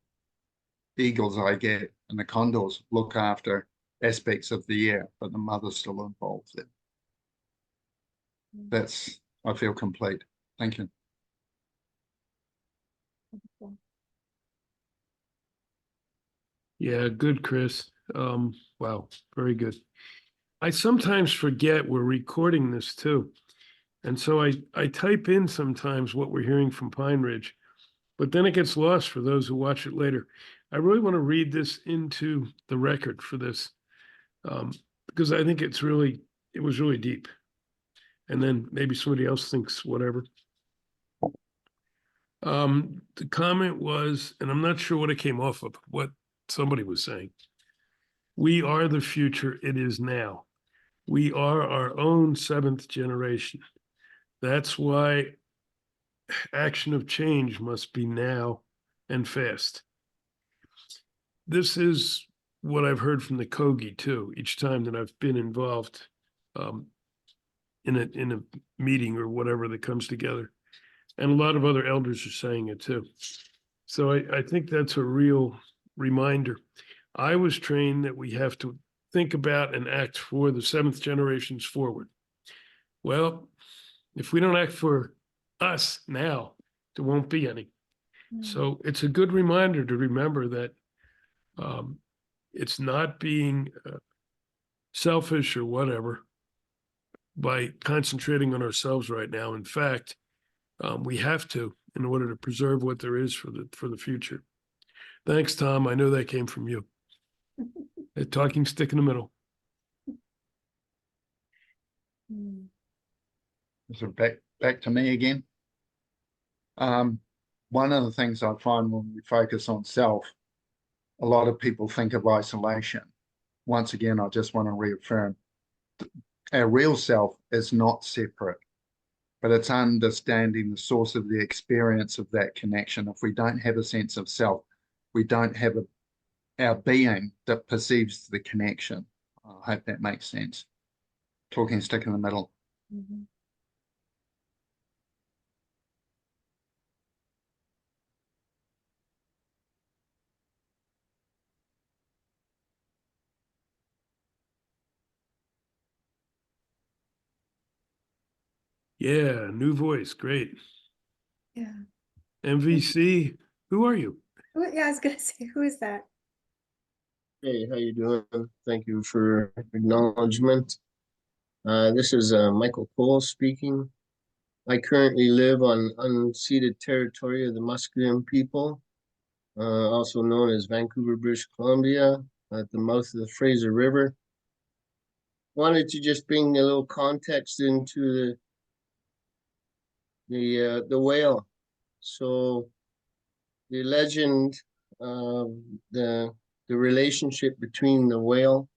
eagles I get and the condors look after aspects of the air, but the mother's still involved there. That's, I feel complete. Thank you. Yeah, good, Chris. Wow, very good. I sometimes forget we're recording this too. And so I type in sometimes what we're hearing from Pine Ridge, but then it gets lost for those who watch it later. I really want to read this into the record for this, because I think it was really deep. And then maybe somebody else thinks whatever. The comment was, and I'm not sure what it came off of, what somebody was saying. We are the future, it is now. We are our own seventh generation. That's why action of change must be now and fast. This is what I've heard from the Kogi too, each time that I've been involved in a meeting or whatever that comes together. And a lot of other elders are saying it too. So I think that's a real reminder. I was trained that we have to think about and act for the seventh generations forward. Well, if we don't act for us now, there won't be any. So it's a good reminder to remember that it's not being selfish or whatever by concentrating on ourselves right now. In fact, we have to in order to preserve what there is for the future. Thanks, Tom. I know that came from you. A talking stick in the middle. So back to me again. One of the things I find when we focus on self, a lot of people think of isolation. Once again, I just want to reaffirm our real self is not separate, but it's understanding the source of the experience of that connection. If we don't have a sense of self, we don't have our being that perceives the connection. I hope that makes sense. Talking stick in the middle. Mhm. Yeah, new voice. Great. Yeah. MVC, who are you? Yeah, I was gonna say, who is that? Hey, how you doing? Thank you for acknowledgement. This is Michael Cole speaking. I currently live on unceded territory of the Musqueam people, also known as Vancouver, British Columbia, at the mouth of the Fraser River. Wanted to just bring a little context into the whale. So the legend of the relationship between the whale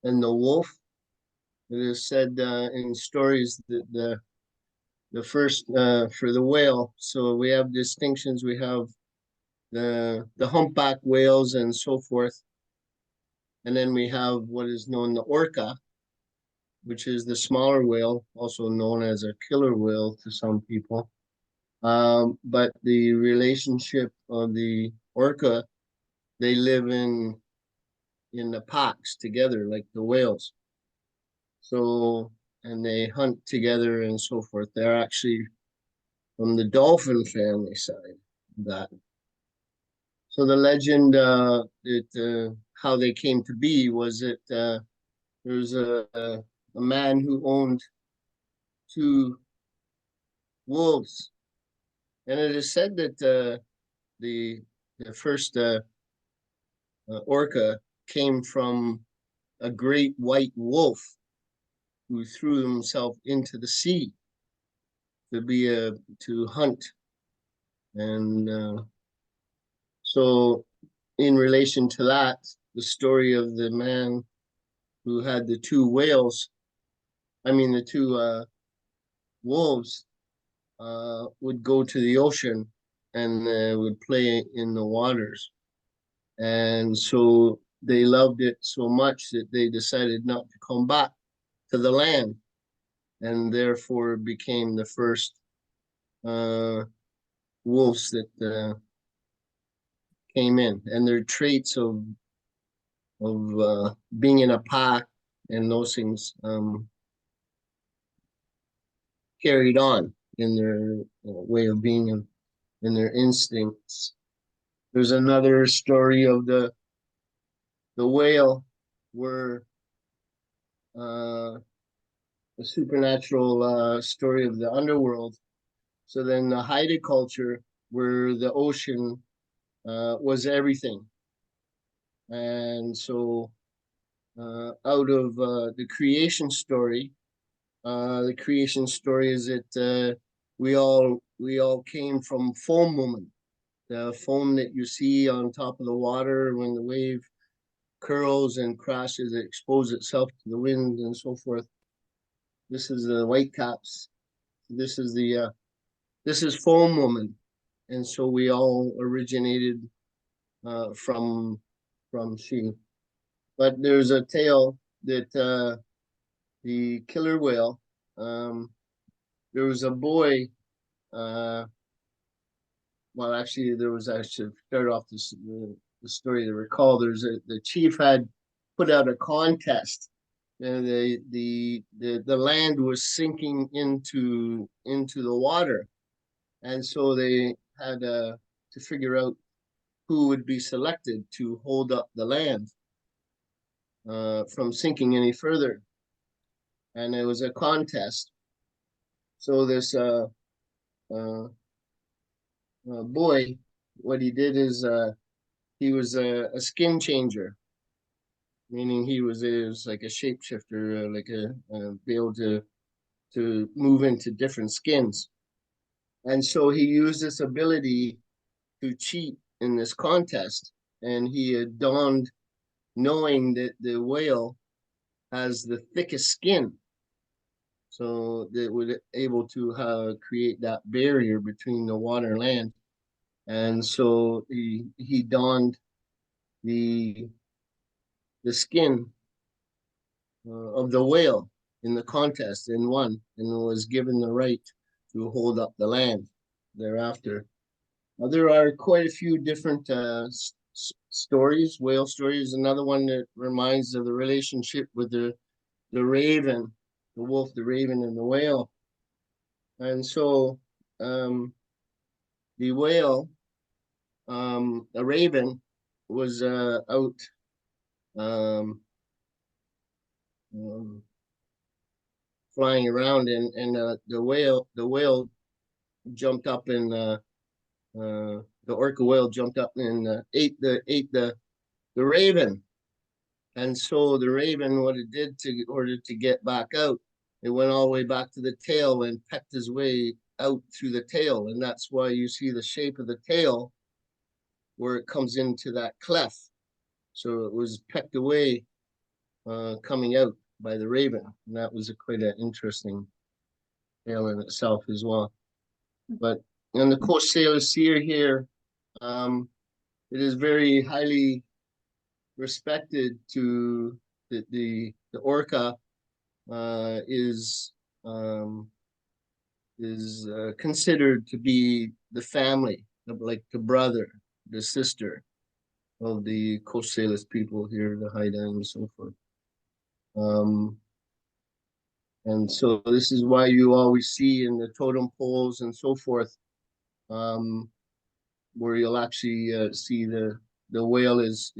and the wolf. It is said in stories that the first for the whale. So we have distinctions. We have the humpback whales and so forth, and then we have what is known the orca, which is the smaller whale, also known as a killer whale to some people. But the relationship of the orca, they live in the packs together like the whales. So, and they hunt together and so forth. They're actually from the dolphin family side of that. So the legend how they came to be was that there was a man who owned two wolves, and it is said that the first orca came from a great white wolf who threw himself into the sea to hunt. And so in relation to that, the story of the man who had the two wolves, would go to the ocean and would play in the waters. And so they loved it so much that they decided not to come back to the land, and therefore became the first wolves that came in. And their traits of being in a pack and those things carried on in their way of being and in their instincts. There's another story of the whale where a supernatural story of the underworld. So then the Haida culture, where the ocean was everything. And so out of the creation story is that we all came from foam woman, the foam that you see on top of the water when the wave curls and crashes, it exposes itself to the wind and so forth. This is the white caps. This is foam woman, and so we all originated from she. But there's a tale that the killer whale. There was a boy. Well, actually, start off the story to recall. The chief had put out a contest. The land was sinking into the water, and so they had to figure out who would be selected to hold up the land from sinking any further. And it was a contest. So this boy, what he did is he was a skin changer, meaning he was like a shapeshifter, be able to move into different skins. And so he used this ability to cheat in this contest, and he had donned, knowing that the whale has the thickest skin, so that would able to create that barrier between the water and land. And so he donned the skin of the whale in the contest and won, and was given the right to hold up the land thereafter. There are quite a few different stories. Whale stories, another one that reminds of the relationship with the raven, the wolf, the raven, and the whale. And so the whale, the raven, was out flying around, and the whale jumped up, and the orca whale jumped up and ate the raven. And so the raven, what it did in order to get back out, it went all the way back to the tail and pecked his way out through the tail. And that's why you see the shape of the tail where it comes into that cleft. So it was pecked away coming out by the raven. And that was quite an interesting tale in itself as well. But in the Coast Salish Sea here, it is very highly respected to the orca is considered to be the family, like the brother, the sister of the Coast Salish people here, the Haida and so forth. And so this is why you always see in the totem poles and so forth, where you'll actually see the whale is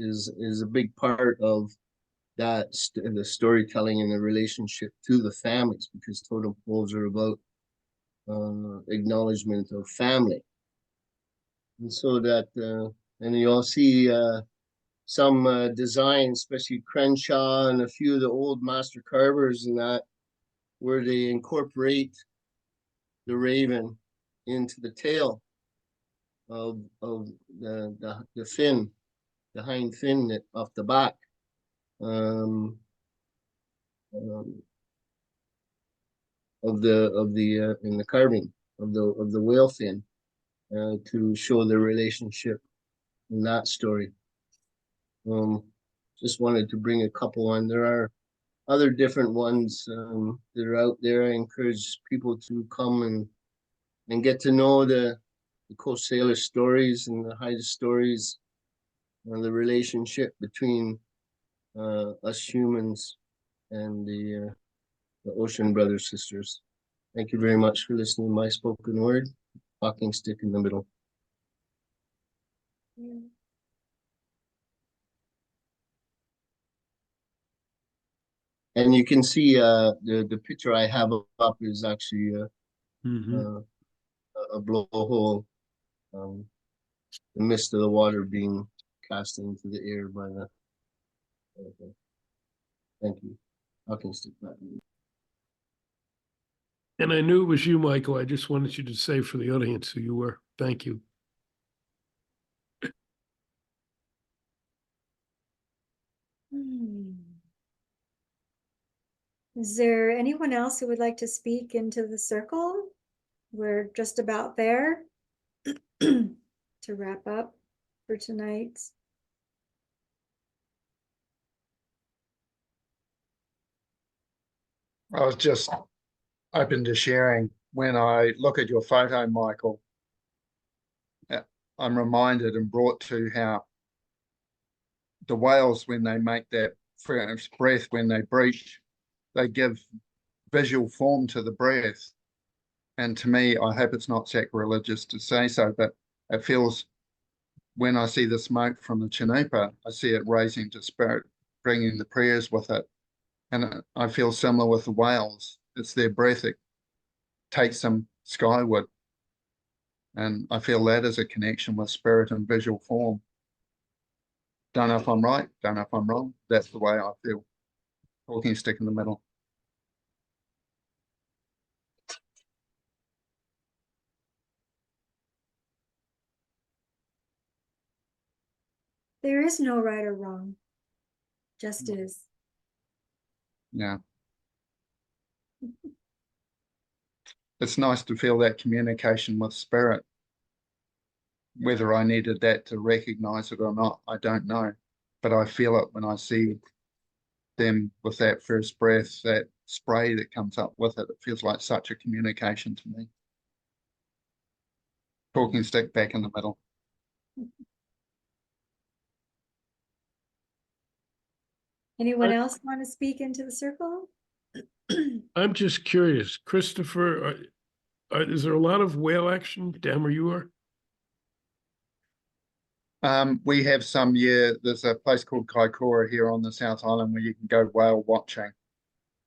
a big part of that the storytelling and the relationship to the families, because totem poles are about acknowledgement of family. And so that and you'll see some designs, especially Crenshaw and a few of the old master carvers and that, where they incorporate the raven into the tail of the fin, the hind fin that off the back. Of the in the carving. of the whale fin, to show the relationship in that story. Just wanted to bring a couple on. There are other different ones that are out there. I encourage people to come and get to know the Coast Sailor stories and the Haida stories and the relationship between us humans and the ocean brothers, sisters. Thank you very much for listening to my spoken word. Walking stick in the middle. And you can see the picture I have up is actually Mhm. a blowhole, the mist of the water being cast into the air by the. Okay. Thank you. Walking stick back. And I knew it was you, Michael. I just wanted you to say for the audience who you were. Thank you. Hmm. Is there anyone else who would like to speak into the circle? We're just about there to wrap up for tonight. I was just open to sharing. When I look at your photo, Michael, I'm reminded and brought to how the whales, when they make that first breath, when they breach, they give visual form to the breath. And to me, I hope it's not sacrilegious to say so, but it feels, when I see the smoke from the chanupa, I see it raising to spirit, bringing the prayers with it. And I feel similar with the whales. It's their breath that takes them skyward. And I feel that is a connection with spirit and visual form. Don't know if I'm right, don't know if I'm wrong. That's the way I feel. Talking stick in the middle. There is no right or wrong, just is. Yeah. It's nice to feel that communication with spirit. Whether I needed that to recognize it or not, I don't know. But I feel it when I see them with that first breath, that spray that comes up with it. It feels like such a communication to me. Talking stick back in the middle. Anyone else want to speak into the circle? I'm just curious, Christopher, is there a lot of whale action down where you are? We have some, yeah, there's a place called Kaikoura here on the South Island where you can go whale watching.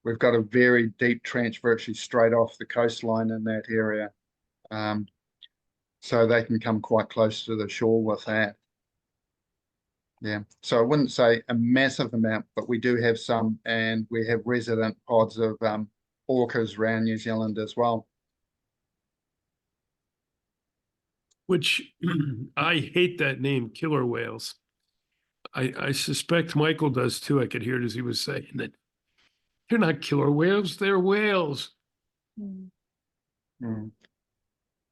We've got a very deep trench virtually straight off the coastline in that area. So they can come quite close to the shore with that. Yeah, so I wouldn't say a massive amount, but we do have some, and we have resident pods of orcas around New Zealand as well. Which I hate that name, killer whales. I suspect Michael does too. I could hear it as he was saying that. They're not killer whales, they're whales Mm.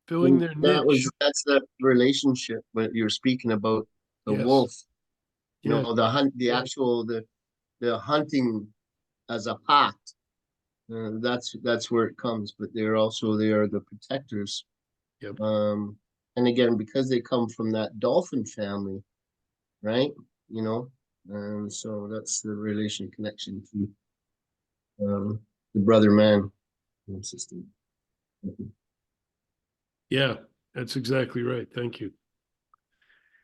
filling their niche. That's the relationship that you're speaking about, the Yes. wolf. You Yes. know, the actual the hunting as a pack. That's where it comes, but they are the protectors. Yep. And again, because they come from that dolphin family, right? You know, so that's the relation connection to the brother man system. Yeah, that's exactly right. Thank you.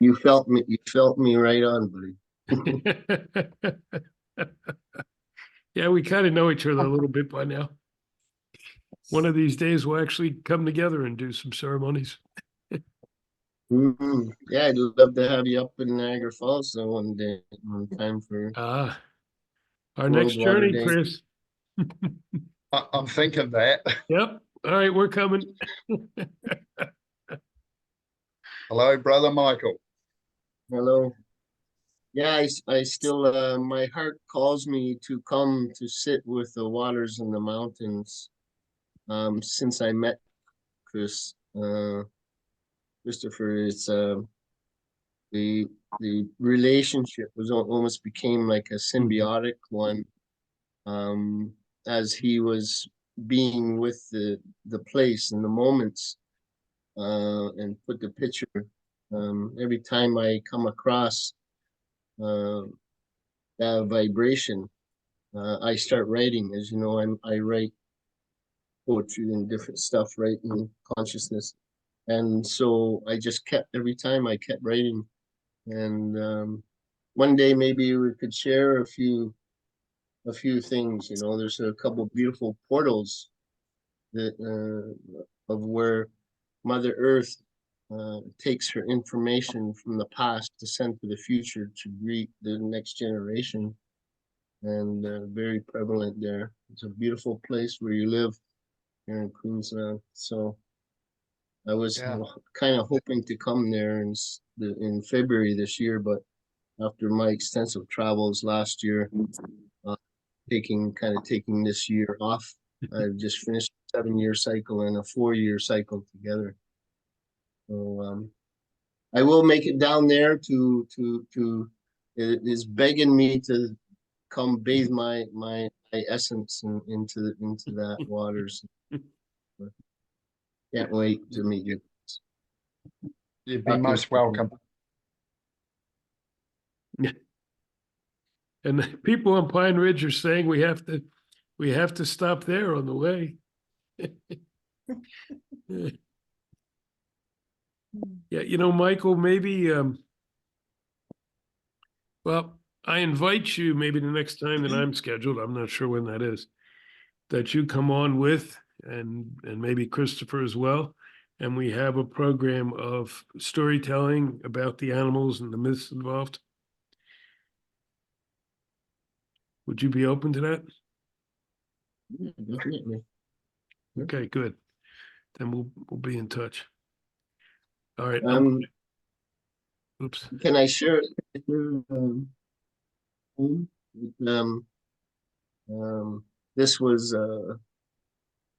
You felt me right on, buddy. Yeah, we kind of know each other a little bit by now. One of these days, we'll actually come together and do some ceremonies. Yeah, I'd love to have you up in Niagara Falls one day, one time for Ah, our World next Water journey, Day. Chris. I'm thinking that. Yep. All right, we're coming. Hello, brother Michael. Hello. Yeah, I still, my heart calls me to come to sit with the waters and the mountains. Since I met Christopher, it's the relationship was almost became like a symbiotic one, as he was being with the place and the moments, and put the picture. Every time I come across that vibration, I start writing. As you know, I write poetry and different stuff, right, in consciousness. And so I just kept, every time I kept writing. And one day maybe we could share a few things. You know, there's a couple beautiful portals that of where Mother Earth takes her information from the past to send to the future to greet the next generation. And very prevalent there. It's a beautiful place where you live here in Queensland. So I was Yeah. kind of hoping to come there in February this year, but after my extensive travels last year, uh, taking this year off, I've just finished a 7-year cycle and a 4-year cycle together. So I will make it down there to it is begging me to come bathe my essence into that waters. Can't wait to meet you. You'd be Talk to you most soon. welcome. And the people on Pine Ridge are saying we have to stop there on the way. Yeah, you know, Michael, maybe, well, I invite you maybe the next time that I'm scheduled, I'm not sure when that is, that you come on with, and maybe Christopher as well, and we have a program of storytelling about the animals and the myths involved. Would you be open to that? Yeah, definitely. Okay, good. Then we'll be in touch. All right. Oops. Can I share home? This was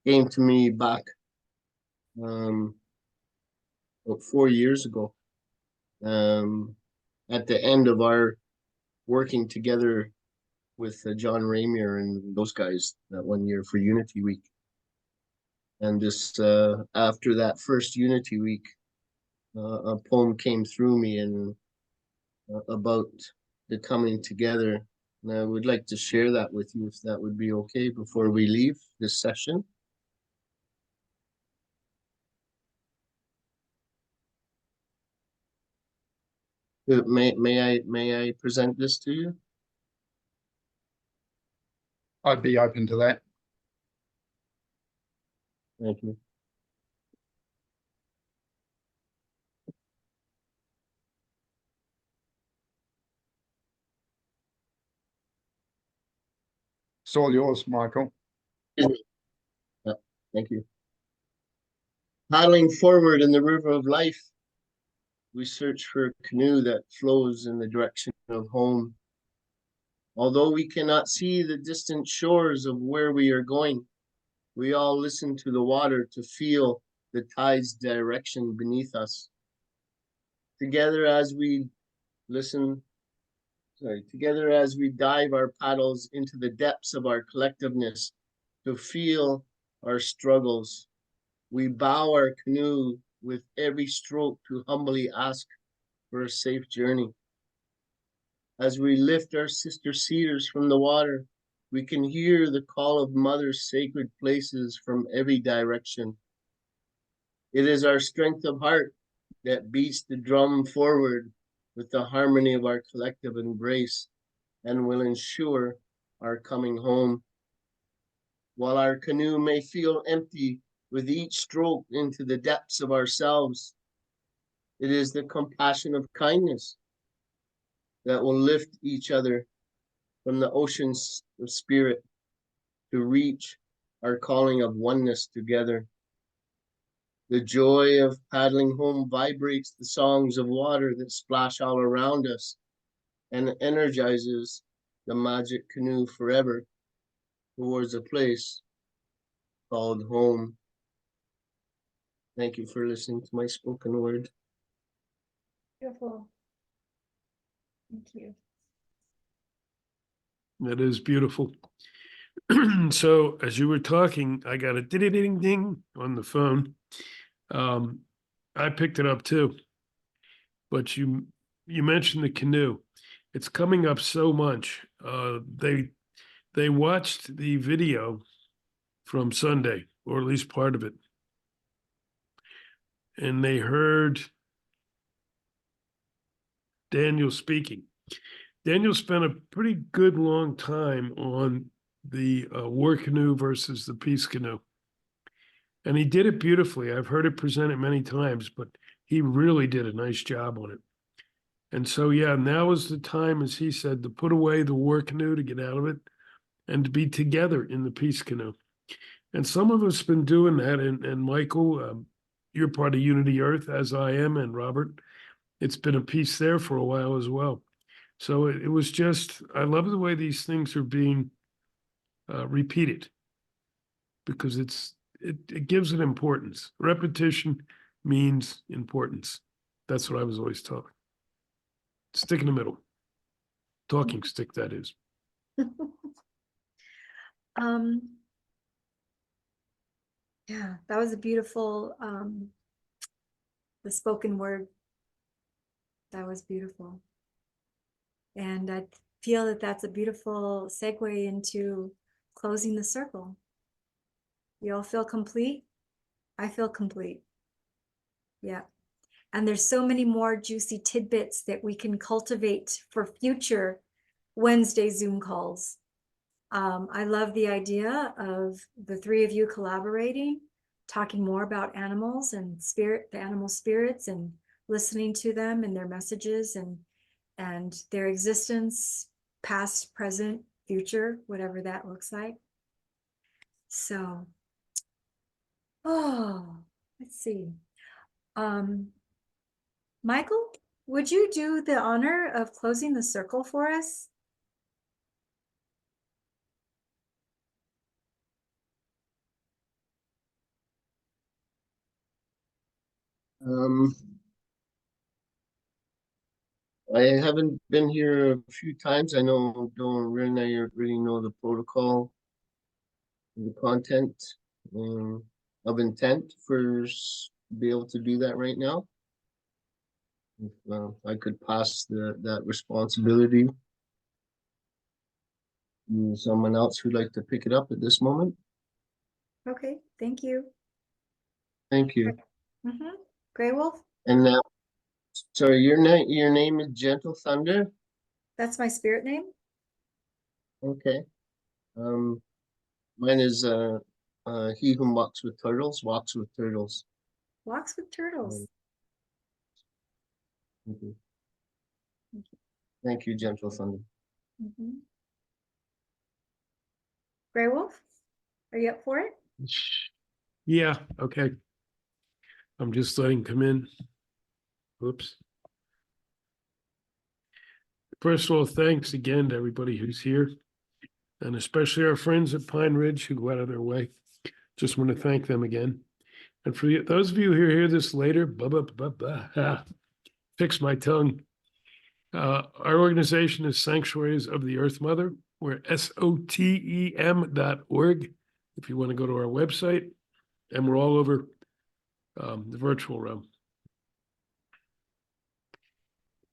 came to me back about 4 years ago. At the end of our working together with John Ramier and those guys that 1 year for Unity Week. And this after that first Unity Week, a poem came through me and about the coming together. And I would like to share that with you, if that would be okay, before we leave this session. May I present this to you? I'd be open to that. Thank you. It's all yours, Michael. Thank you. Paddling forward in the river of life, we search for a canoe that flows in the direction of home. Although we cannot see the distant shores of where we are going, we all listen to the water to feel the tide's direction beneath us. Together as we dive our paddles into the depths of our collectiveness to feel our struggles, we bow our canoe with every stroke to humbly ask for a safe journey. As we lift our sister cedars from the water, we can hear the call of Mother's sacred places from every direction. It is our strength of heart that beats the drum forward with the harmony of our collective embrace and will ensure our coming home. While our canoe may feel empty with each stroke into the depths of ourselves, it is the compassion of kindness that will lift each other from the oceans of spirit to reach our calling of oneness together. The joy of paddling home vibrates the songs of water that splash all around us and energizes the magic canoe forever towards a place called home. Thank you for listening to my spoken word. Beautiful. Thank you. That is beautiful. So as you were talking, I got a ding ding ding on the phone. I picked it up too. But you mentioned the canoe. It's coming up so much. They watched the video from Sunday, or at least part of it, and they heard Daniel speaking. Daniel spent a pretty good long time on the war canoe versus the peace canoe. And he did it beautifully. I've heard it presented many times, but he really did a nice job on it. And so, yeah, now is the time, as he said, to put away the war canoe, to get out of it, and to be together in the peace canoe. And some of us been doing that. And Michael, you're part of Unity Earth, as I am, and Robert. It's been a piece there for a while as well. So it was just, I love the way these things are being repeated, because it gives it importance. Repetition means importance. That's what I was always taught. Stick in the middle. Talking stick, that is. Yeah, that was a beautiful, the spoken word. That was beautiful. And I feel that that's a beautiful segue into closing the circle. You all feel complete? I feel complete. Yeah. And there's so many more juicy tidbits that we can cultivate for future Wednesday Zoom calls. I love the idea of the three of you collaborating, talking more about animals and the animal spirits, and listening to them and their messages and their existence, past, present, future, whatever that looks like. So, let's see. Michael, would you do the honor of closing the circle for us? I haven't been here a few times. I don't really know the protocol, the content of intent be able to do that right now. If I could pass that responsibility to someone else who'd like to pick it up at this moment. Okay, thank you. Thank you. Gray Wolf, And now, sorry, your name is Gentle Thunder. that's my spirit name. Okay. Mine is He Who Walks with Turtles. Walks with turtles. Thank you. Thank you, Gentle Thunder. Gray Wolf, are you up for it? Yeah, okay. I'm just letting come in. Oops. First of all, thanks again to everybody who's here, and especially our friends at Pine Ridge who go out of their way. Just want to thank them again. And for those of you who hear this later, fix my tongue. Our organization is Sanctuaries of the Earth Mother. We're SOTEM.org if you want to go to our website. And we're all over the virtual realm.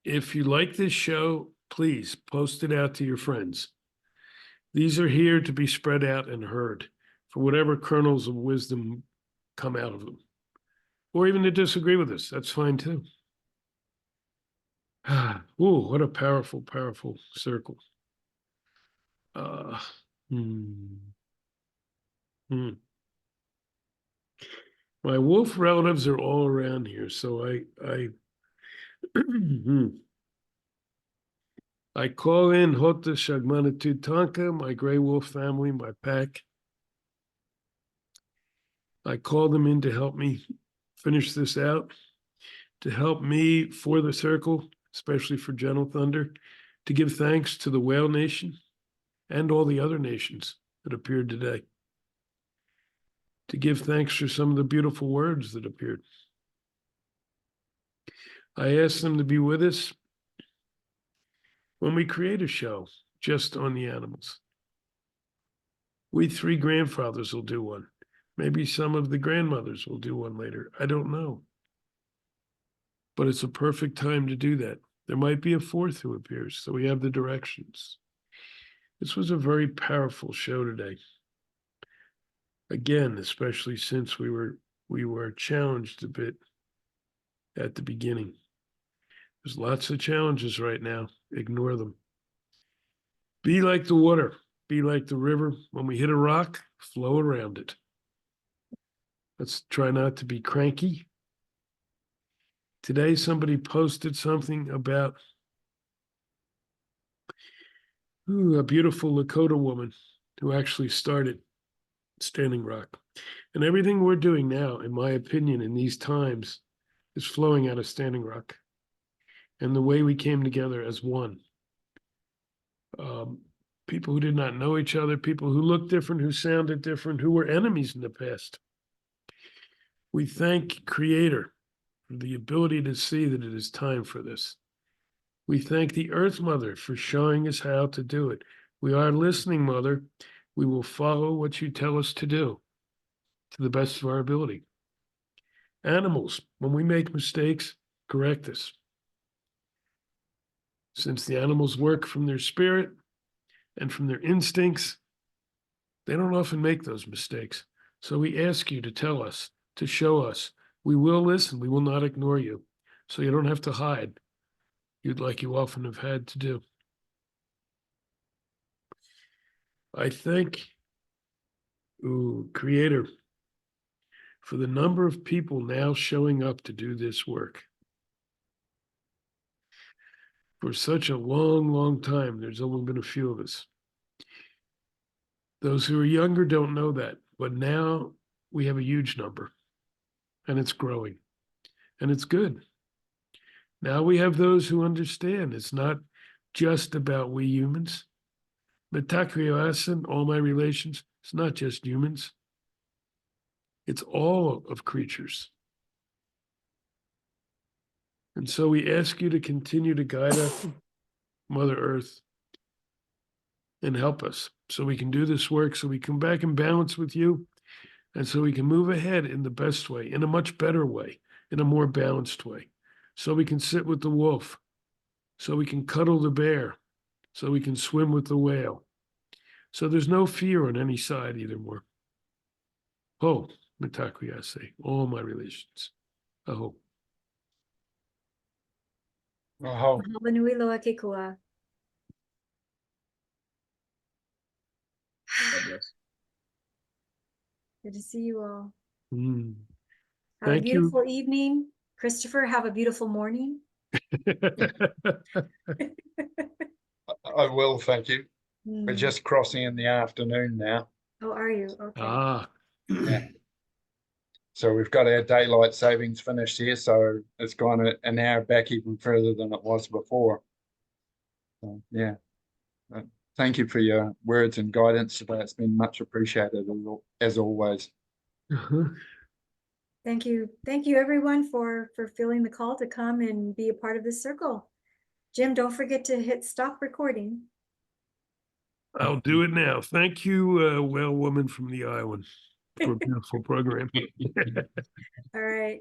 If you like this show, please post it out to your friends. These are here to be spread out and heard for whatever kernels of wisdom come out of them. Or even to disagree with us, that's fine too. Ooh, what a powerful, powerful circle. My wolf relatives are all around here, so I call in Hota Shagmana Tutanka, my gray wolf family, my pack. I call them in to help me finish this out, to help me for the circle, especially for Gentle Thunder, to give thanks to the Whale Nation and all the other nations that appeared today, to give thanks for some of the beautiful words that appeared. I asked them to be with us when we create a show just on the animals. We three grandfathers will do one. Maybe some of the grandmothers will do one later. I don't know. But it's a perfect time to do that. There might be a fourth who appears, so we have the directions. This was a very powerful show today. Again, especially since we were challenged a bit at the beginning. There's lots of challenges right now. Ignore them. Be like the water. Be like the river. When we hit a rock, flow around it. Let's try not to be cranky. Today, somebody posted something about a beautiful Lakota woman who actually started Standing Rock. And everything we're doing now, in my opinion, in these times, is flowing out of Standing Rock. And the way we came together as one. People who did not know each other, people who looked different, who sounded different, who were enemies in the past. We thank Creator for the ability to see that it is time for this. We thank the Earth Mother for showing us how to do it. We are listening, Mother. We will follow what you tell us to do to the best of our ability. Animals, when we make mistakes, correct us. Since the animals work from their spirit and from their instincts, they don't often make those mistakes. So we ask you to tell us, to show us. We will listen. We will not ignore you. So you don't have to hide. Like you often have had to do. I thank Creator for the number of people now showing up to do this work. For such a long, long time, there's only been a few of us. Those who are younger don't know that, but now we have a huge number, and it's growing, and it's good. Now we have those who understand it's not just about we humans. Mitakuye-oyasin, all my relations, it's not just humans. It's all of creatures. And so we ask you to continue to guide us, Mother Earth, and help us so we can do this work, so we come back in balance with you, and so we can move ahead in the best way, in a much better way, in a more balanced way. So we can sit with the wolf, so we can cuddle the bear, so we can swim with the whale. So there's no fear on any side either more. Oh, Mitakuye-oyasin, all my relations. Aho. Oh, Mahalo nui loa ke kua. Good to see you all. Mm. Have Thank a beautiful evening. Christopher, have a beautiful morning. I will, thank you. We're Mm. just crossing in the afternoon now. Oh, are you? Okay. Ah, Yeah. So we've got our daylight savings finished here, so it's gone an hour back even further than it was before. So, yeah. Thank you for your words and guidance today. It's been much appreciated as always. uh-huh. Thank you. Thank you everyone for feeling the call to come and be a part of this circle. Jim, don't forget to hit stop recording. I'll do it now. Thank you, well woman from the island, for a beautiful program. All right.